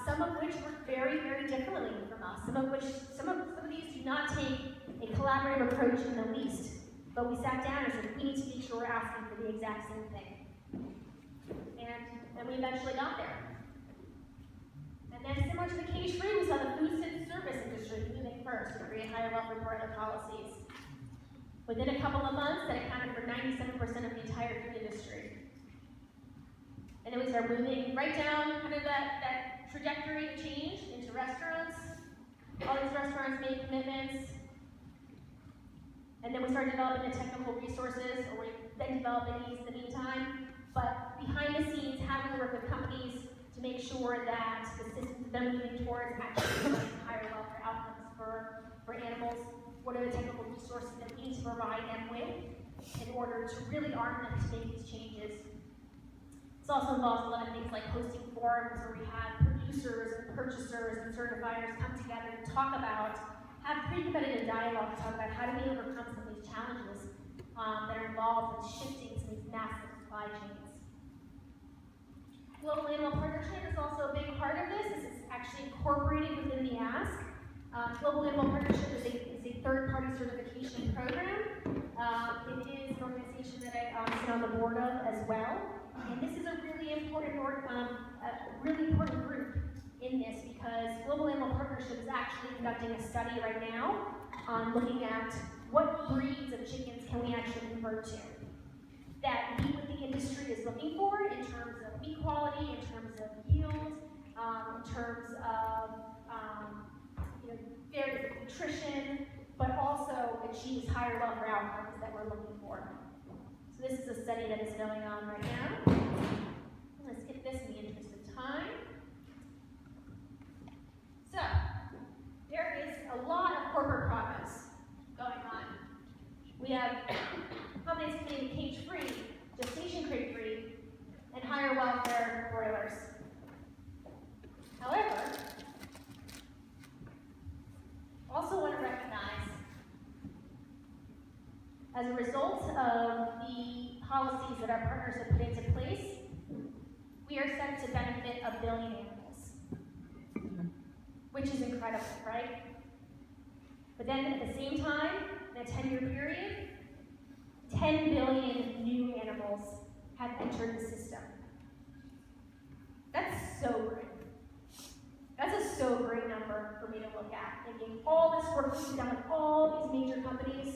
some of which work very, very differently from us. Some of these do not take a collaborative approach in the least. But we sat down and said, we need to make sure we're asking for the exact same thing. And we eventually got there. And then similar to the cage-free, we saw the food service industry moving first to create higher welfare broiler policies. Within a couple of months, that accounted for 97% of the entire food industry. And then we started moving right down kind of that trajectory of change into restaurants. All these restaurants made commitments. And then we started developing the technical resources, or we then developed these in the meantime. But behind the scenes, having to work with companies to make sure that the systems that they're moving towards actually provide higher welfare outcomes for animals. What are the technical resources that we need to provide them with in order to really arm them to make these changes? This also involves a lot of things like hosting forums where we have producers and purchasers and certifiers come together to talk about, have pre-competitive dialogue to talk about how do we overcome some of these challenges that are involved in shifting some of these massive supply chains. Global Animal Partnership is also a big part of this. This is actually incorporated within the ask. Global Animal Partnership is a third-party certification program. It is an organization that I sit on the board of as well. And this is a really important group in this because Global Animal Partnership is actually conducting a study right now on looking at what breeds of chickens can we actually convert to that meet what the industry is looking for in terms of meat quality, in terms of yield, in terms of various nutrition, but also achieves higher welfare outcomes that we're looking for. So this is a study that is going on right now. I'm going to skip this in the interest of time. So, there is a lot of corporate progress going on. We have companies being cage-free, gestation crate-free, and higher welfare broilers. However, also want to recognize, as a result of the policies that our partners have put into place, we are set to benefit 1 billion animals, which is incredible, right? But then at the same time, in a 10-year period, 10 billion new animals have entered the system. That's sobering. That's a sobering number for me to look at. Thinking all this work we've done with all these major companies,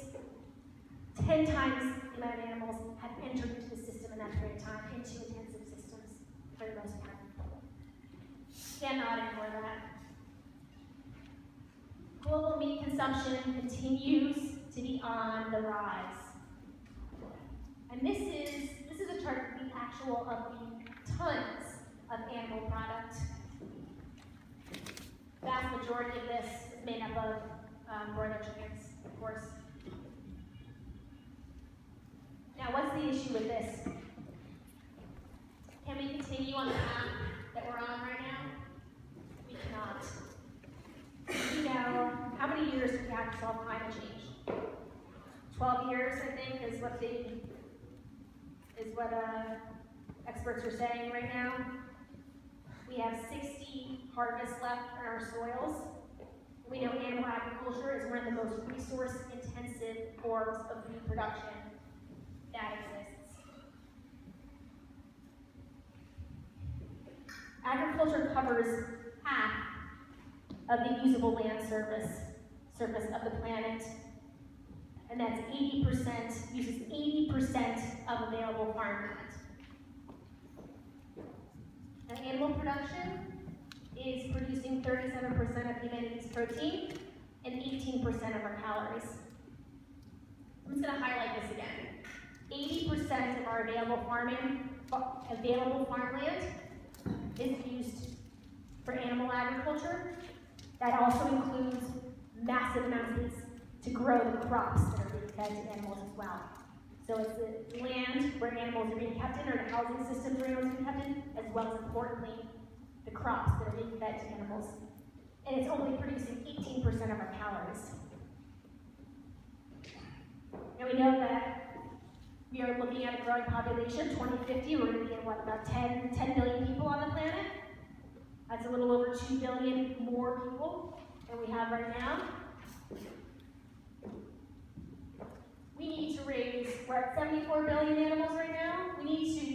10 times the amount of animals have entered into the system in that period of time, into intensive systems for the most part. Cannot ignore that. Global meat consumption continues to be on the rise. And this is a chart of the actual of the tons of animal product. Vast majority of this is made up of broiler chickens, of course. Now, what's the issue with this? Can we continue on the path that we're on right now? We cannot. You know, how many years do we have to solve climate change? 12 years, I think, is what experts are saying right now. We have 60 harvests left in our soils. We know animal agriculture is one of the most resource-intensive forms of food production that exists. Agriculture covers half of the usable land surface of the planet, and that's 80%, uses 80% of available farmland. And animal production is producing 37% of humanity's protein and 18% of our calories. I'm just going to highlight this again. 80% of our available farmland is used for animal agriculture. That also includes massive amounts to grow the crops that are being fed to animals as well. So it's the land where animals are being kept in, or the housing systems where animals are being kept in, as well as importantly, the crops that are being fed to animals. And it's only producing 18% of our calories. And we know that we are looking at a growing population. 2050, we're going to be at about 10 billion people on the planet. That's a little over 2 billion more people than we have right now. We need to raise, we're at 74 billion animals right now. We need to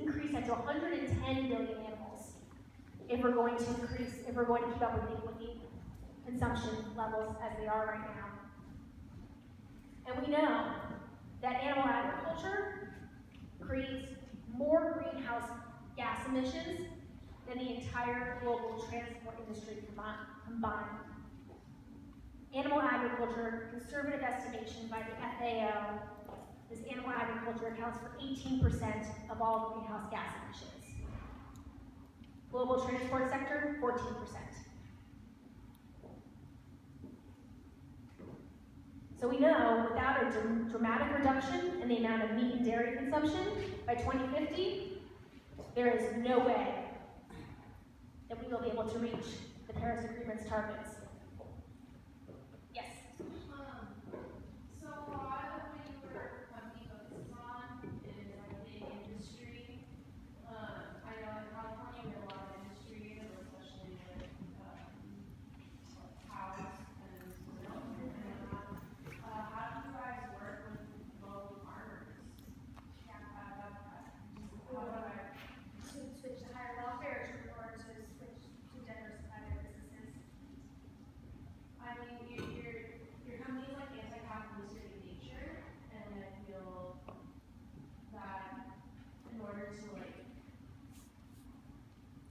increase that to 110 billion animals if we're going to keep up with the consumption levels as they are right now. And we know that animal agriculture creates more greenhouse gas emissions than the entire global transport industry combined. Animal agriculture, conservative estimation by the FAO, is animal agriculture accounts for 18% of all greenhouse gas emissions. Global transport sector, 14%. So we know without a dramatic reduction in the amount of meat and dairy consumption by 2050, there is no way that we will be able to reach the Paris Agreement's targets. Yes? So a lot of what your company focuses on is like big industry. I know in California we have a lot of industry, especially with cows and milk and whatnot. How do you guys work with local farmers? Yeah, To switch to higher welfare or to switch to diversify their businesses. I mean, your company's like anti-capitalistic in nature, and I feel that in order to like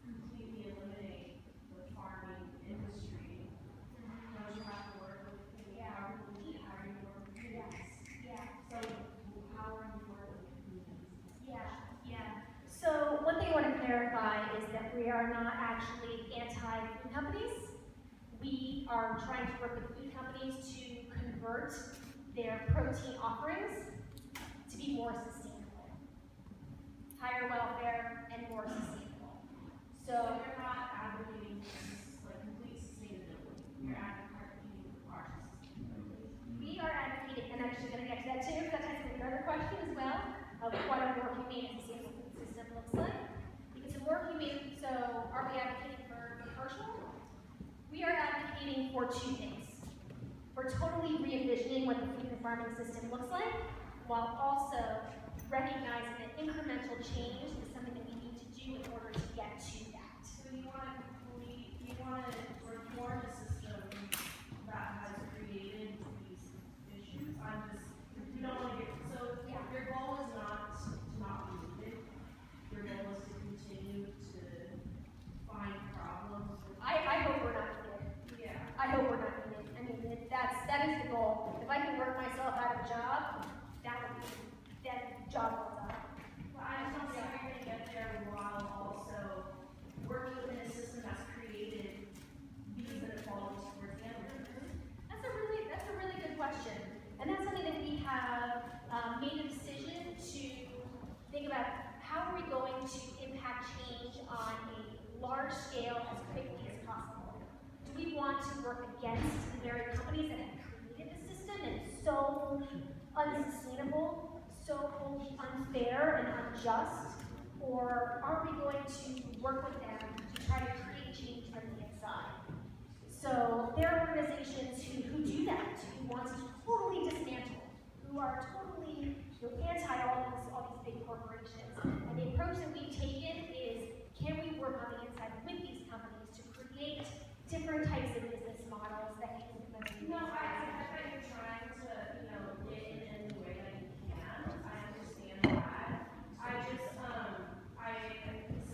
completely eliminate the farming industry, don't you have to work with how you work with communities? Yeah. So how are you working with communities? Yeah. So one thing I want to clarify is that we are not actually anti-food companies. We are trying to work with food companies to convert their protein offerings to be more sustainable. Higher welfare and more sustainable. So you're not advocating for like complete sustainability. You're advocating for partial sustainability. We are advocating, and I'm actually going to get to that too, because that has another question as well, of what a more humane and sustainable food system looks like. Because a more humane, so are we advocating for partial? We are advocating for two things. We're totally re-envisioning what the food and farming system looks like, while also recognizing that incremental change is something that we need to do in order to get to that. So you want to reform a system that has created these issues. You don't want to get, so Yeah. your goal is not to not be needed. Your goal is to continue to find problems. I hope we're not needed. Yeah. I hope we're not needed. I mean, that is the goal. If I can work myself out of a job, that job well done. But I just don't see how you're going to get there while also working within a system that's created these inequalities towards animals. That's a really work against the very companies that have created the system and it's so unsustainable, so unfair and unjust? Or are we going to work with them to try to create change from the inside? So there are organizations who do that, who want to totally dismantle, who are totally anti all these big corporations. And the approach that we've taken is, can we work on the inside with these companies to create different types of business models that can implement these? No, I thought you're trying to, get in any way that you can. I understand that. I just, I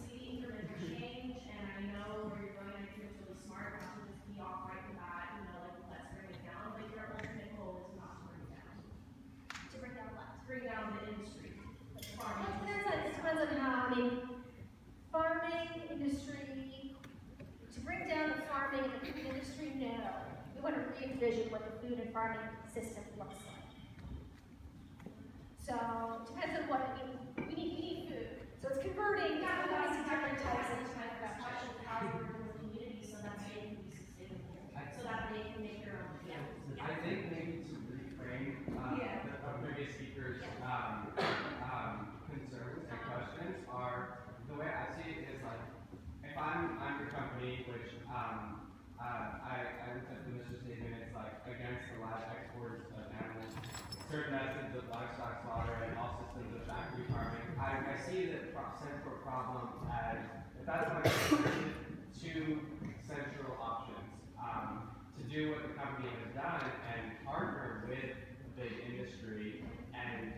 see the incremental change, and I know where you're going. I think it's really smart not to just be off right with that, let's bring it down. But your ultimate goal is not to bring it down. To bring down what? To bring down the industry, like the farming. It depends on how, farming industry, to bring down the farming and the food industry, no. We want to re-envision what the food and farming system looks like. So, it depends on what, we need food. So it's converting Yeah, but that's different types of question, how you work with the community so that they can be sustainable, so that they can make their own. I think maybe to reframe the previous speakers' concerns and questions are, the way I see it is like, if I'm your company, which I looked at the mission statement, it's like against the live exports of animals, certain methods of livestock slaughter, and all systems of factory farming. I see the central problem as, if that's my concern, two central options. To do what the company has done and partner with the industry and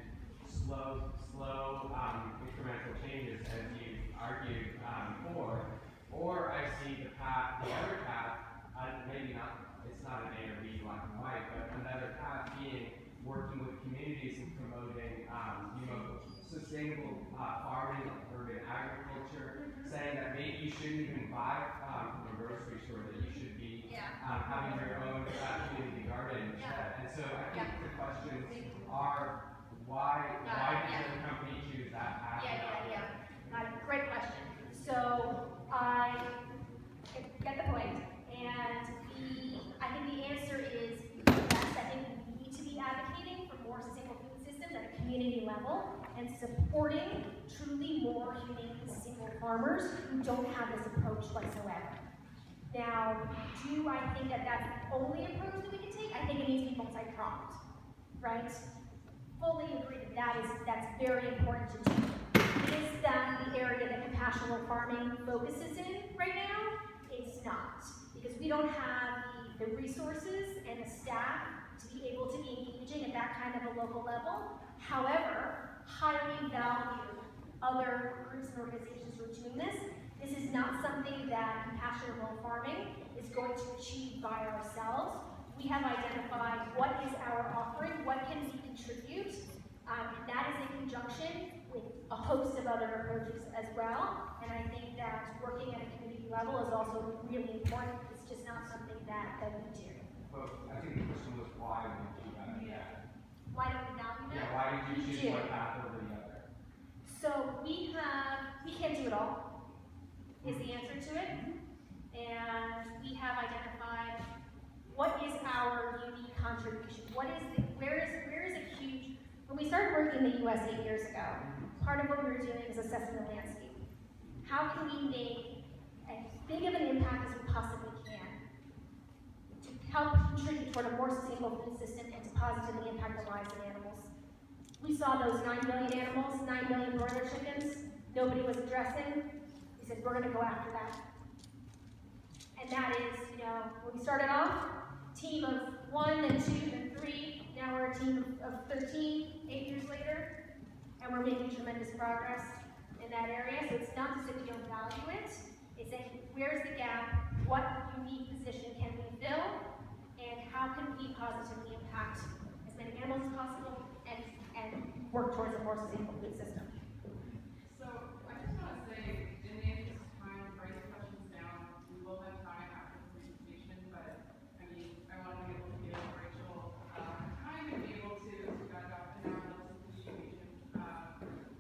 slow incremental changes, as you argued for, or I see the other path, maybe not, it's not an A or B, black and white, but another path being working with communities and promoting, sustainable farming, urban agriculture, saying that maybe you shouldn't even buy from a grocery store, that you should be having your own community garden instead. And so I think the questions are, why did the company choose that path? Great question. So I get the point, and I think the answer is yes. I think we need to be advocating for more sustainable food systems at a community level and supporting truly more humane sustainable farmers who don't have this approach whatsoever. Now, do I think that that's the only approach that we can take? I think it needs to be multi-pronged, right? Fully agree that that's very important to do. Is that the area that compassionate farming focuses in right now? It's not, because we don't have the resources and the staff to be able to be engaging at that kind of a local level. However, highly value other groups and organizations who are doing this. This is not something that compassionate farming is going to achieve by ourselves. We have identified what is our offering, what can we contribute, and that is in conjunction with a host of other approaches as well. And I think that working at a community level is also really important. It's just not something that we do. Well, I think the question was, why would you do that? Why don't we not do that? Yeah, why did you choose do. one path over the other? So we can't do it all, is the answer to it. And we have identified what is our unique contribution. Where is a huge, when we started working in the US 8 years ago, part of what we were doing is assessing the landscape. How can we make as big of an impact as we possibly can to help contribute toward a more sustainable food system and to positively impact the lives of animals? We saw those 9 million animals, 9 million broiler chickens, nobody was addressing. We said, we're going to go after that. And that is, when we started off, team of 1, then 2, then 3, now we're a team of 13, 8 years later, and we're making tremendous progress in that area. So it's not just that we don't value it, it's that where's the gap, what unique position can we fill, and how can we positively impact as many animals as possible and work towards a more sustainable food system. So I just want to say, in the interest of time, write the questions down. We will have time after the presentation, but I want to be able to give Rachel time to be able to back up and our presentation and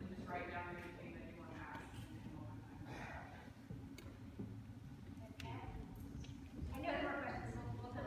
just write down anything that you want to ask. And we'll have time. I know there were questions. We'll come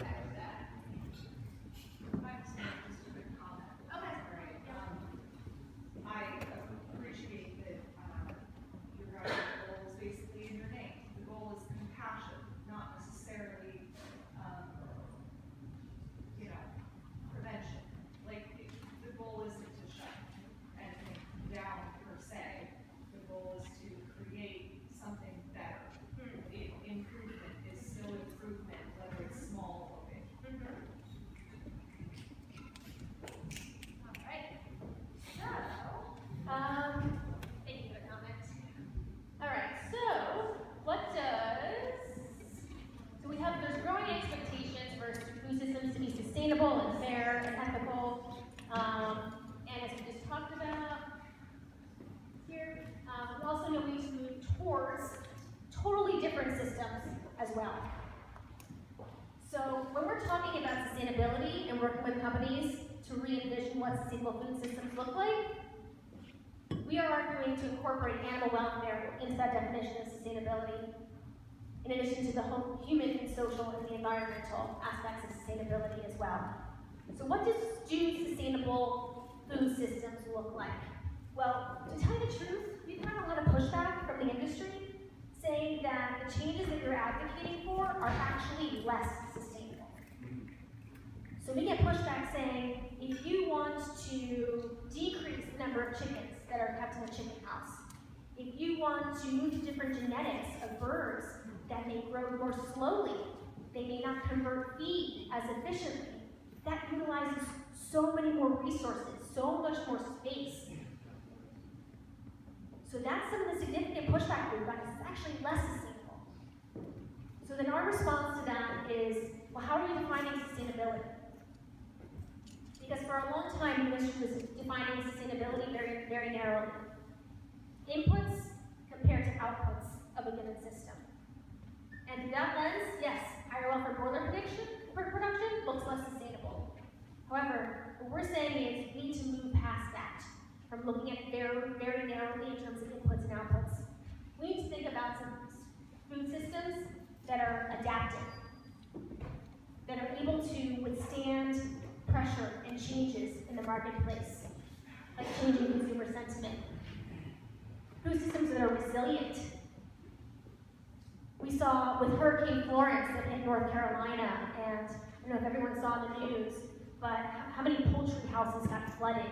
sustainable and fair and ethical. And as we just talked about here, we also know we need to move towards totally different systems as well. So when we're talking about sustainability and working with companies to re-envision what sustainable food systems look like, we are arguing to incorporate animal welfare into that definition of sustainability, in addition to the human and social and the environmental aspects of sustainability as well. So what do sustainable food systems look like? Well, to tell you the truth, we've had a lot of pushback from the industry saying that the changes that you're advocating for are actually less sustainable. So we get pushback saying, if you want to decrease the number of chickens that are kept in a chicken house, if you want to move to different genetics of birds that may grow more slowly, they may not convert feed as efficiently, that utilizes so many more resources, so much more space. So that's some of the significant pushback we've got. It's actually less sustainable. So then our response to that is, well, how are you defining sustainability? Because for a long time, the industry was defining sustainability very, very narrowly. Inputs compared to outputs of a given system. And through that lens, yes, higher welfare broiler production looks less sustainable. However, what we're saying is we need to move past that, from looking at very, very narrowly in terms of inputs and outputs. We need to think about some food systems that are adaptive, that are able to withstand pressure and changes in the marketplace, like changing consumer sentiment. Food systems that are resilient. We saw with Hurricane Florence that hit North Carolina, and I don't know if everyone saw the news, but how many poultry houses got flooded?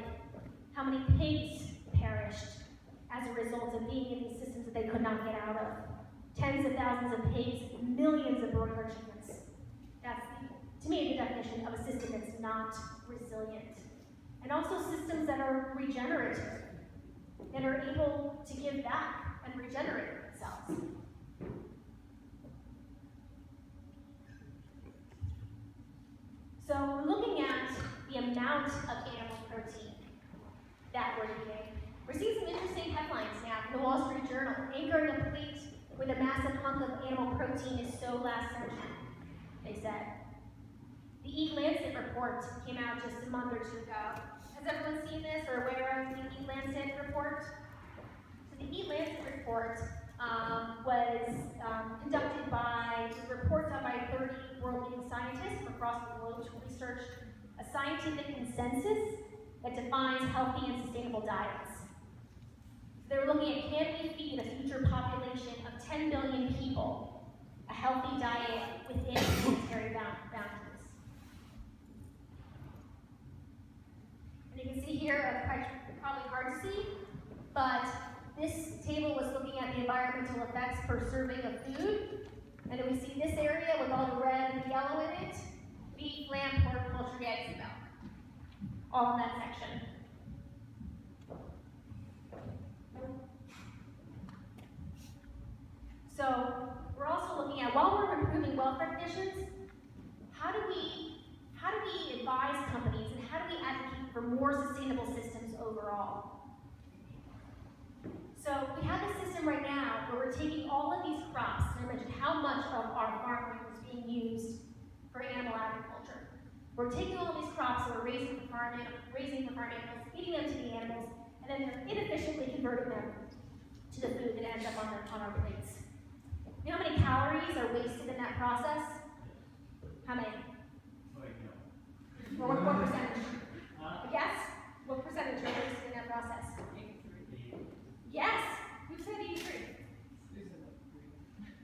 How many pigs perished as a result of being in these systems that they could not get out of? Tens of thousands of pigs, millions of broiler chickens. That's, to me, the definition of a system that's not resilient. And also systems that are regenerative, that are able to give back and regenerate themselves. So we're looking at the amount of animal protein that we're eating. We're seeing some interesting headlines now in the Wall Street Journal. Anchoring a plate with a massive hunk of animal protein is so last century, they said. The E-Lancet report came out just a month or two ago. Has everyone seen this or aware of the E-Lancet report? So the E-Lancet report was conducted by reports done by 30 world-leading scientists from across the globe to research a scientific consensus that defines healthy and sustainable diets. So they were looking at, can we feed a future population of 10 billion people a healthy diet within planetary boundaries? And you can see here, probably hard to see, but this table was looking at the environmental effects per serving of food. And then we see this area with all the red and yellow in it: beef, lamb, pork, poultry, eggs, and milk. All in that section. So we're also looking at, while we're improving welfare conditions, how do we advise companies and how do we advocate for more sustainable systems overall? So we have a system right now where we're taking all of these crops, and I mentioned how much of our farmland is being used for animal agriculture. We're taking all of these crops and we're raising the farm animals, feeding them to the animals, and then they're inefficiently converting them to the food that ends up on our plates. You know how many calories are wasted in that process? How many? Or what percentage? A guess? What percentage are wasted in that process? 83. Yes! Who said 83?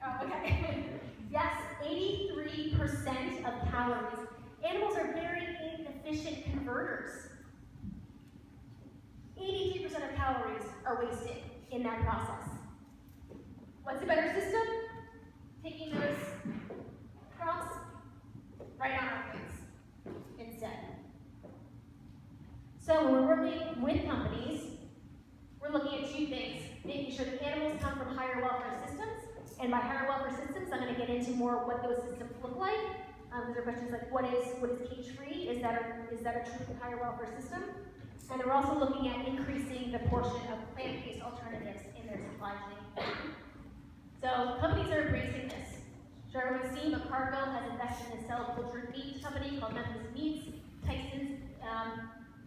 Oh, okay. Yes, 83% of calories. Animals are very inefficient converters. 83% of calories are wasted in that process. What's a better system? Taking those crops right on our plates instead. So when we're working with companies, we're looking at two things: making sure the animals come from higher welfare systems, and by higher welfare systems, I'm going to get into more what those systems look like. There are questions like what is cage-free? that a truly higher welfare system? And they're also looking at increasing the portion of plant-based alternatives in their supply chain. So companies are embracing this. Sure, everyone's seen, but Cargill has invested in a cell-cultured meat company called Memphis Meats. Tyson's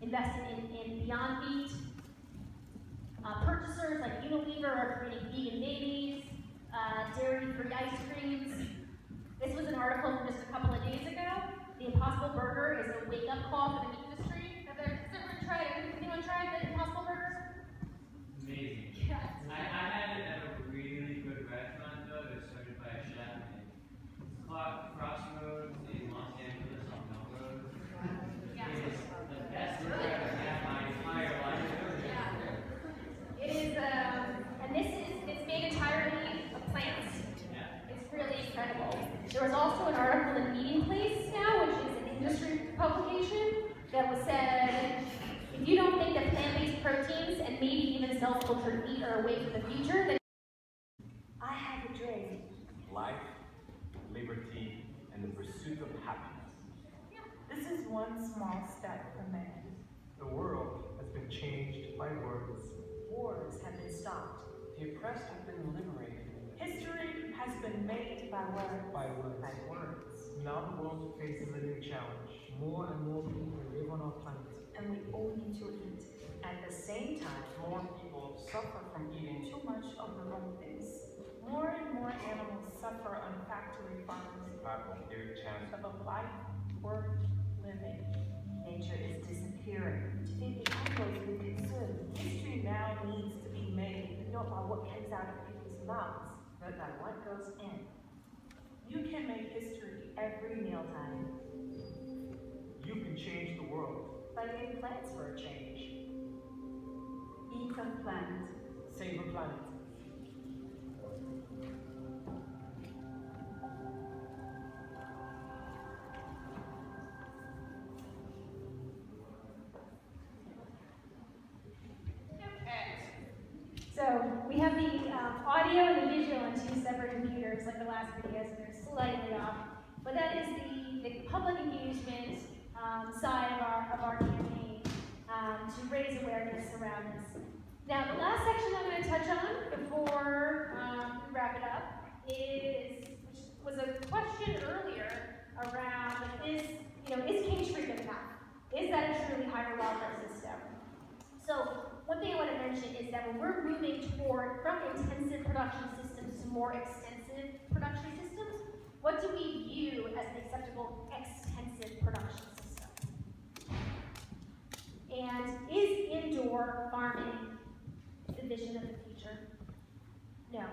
invested in Beyond Meat. Purchasers like Unilever are creating vegan babies, dairy-free ice creams. This was an article from just a couple of days ago. The Impossible Burger is a wake-up call for the meat industry. Has everyone tried it? Anyone tried the Impossible Burger? Amazing. Yeah. I had it at a really good restaurant though, that was started by a chef in Crossroads in Los Angeles on Melrose. Yeah. It is the best burger I've had in my entire life. It is, and it's made entirely of plants. Yeah. It's really incredible. There was also an article in Meeting Place now, which is an industry publication, that was said, if you don't think that plant-based proteins and maybe even cell-cultured meat are a way for the future, then I have a dream. Life, liberty, and the pursuit of happiness. This is one small step for man. The world has been changed by words. Wars have been stopped. The oppressed have been liberated. History has been made by words. By words. By words. Now the world faces a new challenge. More and more people live on our planet. And we all need to eat. At the same time, More people suffer from eating too much of the wrong things. More and more animals suffer on factory farms of their chance of a life worth living. Nature is disappearing. To feed the animals we consume, history now needs to be made not by what comes out of people's mouths, but by what goes in. You can make history every mealtime You can change the world. by getting plants for a change. Eat a plant. Save a planet. So we have the audio and the visual on two separate computers, like the last video, so they're slightly off. But that is the public engagement side of our campaign to raise awareness around this. Now, the last section I'm going to touch on before we wrap it up is, which was a question earlier around is cage-free good enough? Is that a truly higher welfare system? So one thing I want to mention is that when we're moving from intensive production systems to more extensive production systems, what do we view as an acceptable extensive production system? And is indoor farming the vision of the future? No.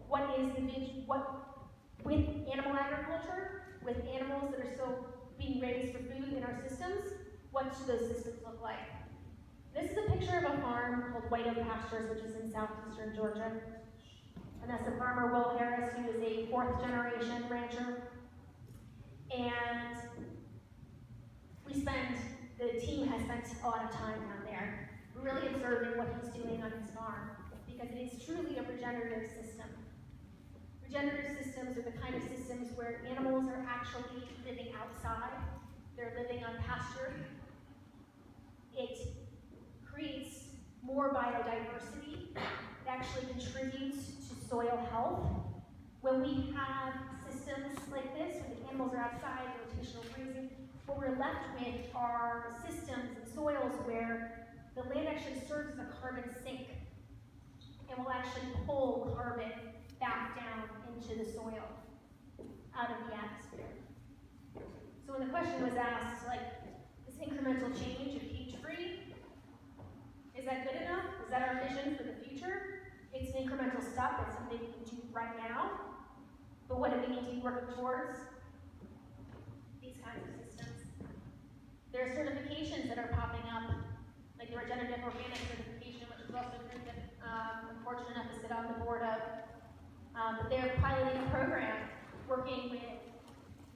What is the vision? With animal agriculture, with animals that are still being raised for food in our systems, what should those systems look like? This is a picture of a farm called White Oak Pastures, which is in southeastern Georgia. And that's the farmer Will Harris, who is a fourth generation rancher. And the team has spent a lot of time down there, really observing what he's doing on his farm, because it is truly a regenerative system. Regenerative systems are the kind of systems where animals are actually living outside, they're living on pasture. It creates more biodiversity. It actually contributes to soil health. When we have systems like this, where the animals are outside, rotational grazing, what we're left with are systems and soils where the land actually serves as a carbon sink and will actually pull carbon back down into the soil, out of the atmosphere. So when the question was asked, like, this incremental change of cage-free, is that good enough? Is that our vision for the future? It's an incremental step. It's something we can do right now. But what do we need to be working towards? These kinds of systems. There are certifications that are popping up, like the Regenerative Organic certification, which is also a group that I'm fortunate enough to sit on the board of. But they're piloting a program, working with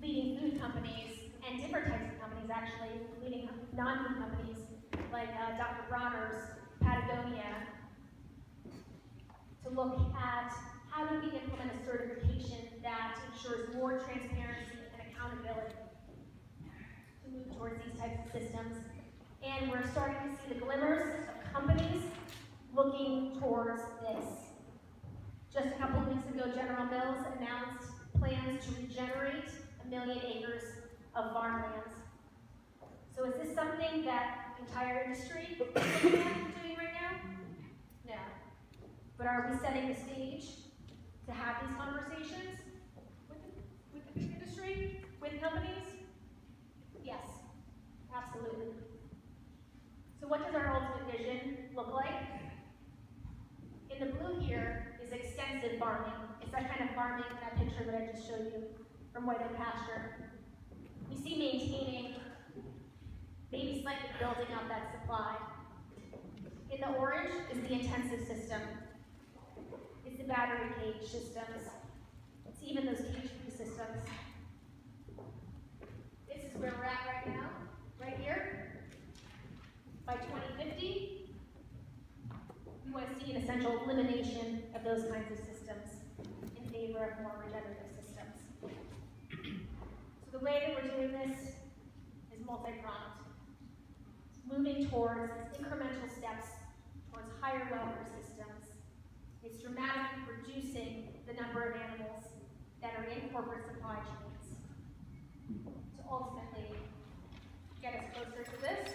leading food companies and different types of companies, actually, including non-food companies like Dr. Bronner's, Patagonia, to look at how do we implement a certification that ensures more transparency and accountability. systems. And we're starting to see the glimmers of companies looking towards this. Just a couple of weeks ago, General Mills announced plans to regenerate 1 million acres of farmlands. So is this something that the entire industry is doing right now? No. But are we setting the stage to have these conversations with the food industry, with companies? Yes, absolutely. So what does our ultimate vision look like? In the blue here is extensive farming. It's that kind of farming, that picture that I just showed you from White Oak Pasture. We see maintaining, maybe slightly building up that supply. In the orange is the intensive system. It's the battery cage systems. It's even those cage-free systems. This is where we're at right now, right here. By 2050, we want to see an essential elimination of those kinds of systems in favor of more regenerative systems. So the way that we're doing this is multi-pronged. Moving towards incremental steps towards higher welfare systems. It's dramatically reducing the number of animals that are in corporate supply chains to ultimately get us closer to this,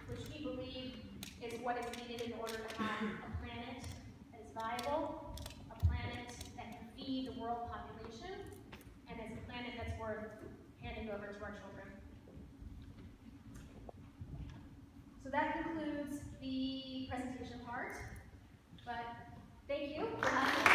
which we believe is what is needed in order to have a planet that is viable, a planet that can feed the world population, and is a planet that's worth handing over to our children. So that concludes the presentation part, but thank you for having me.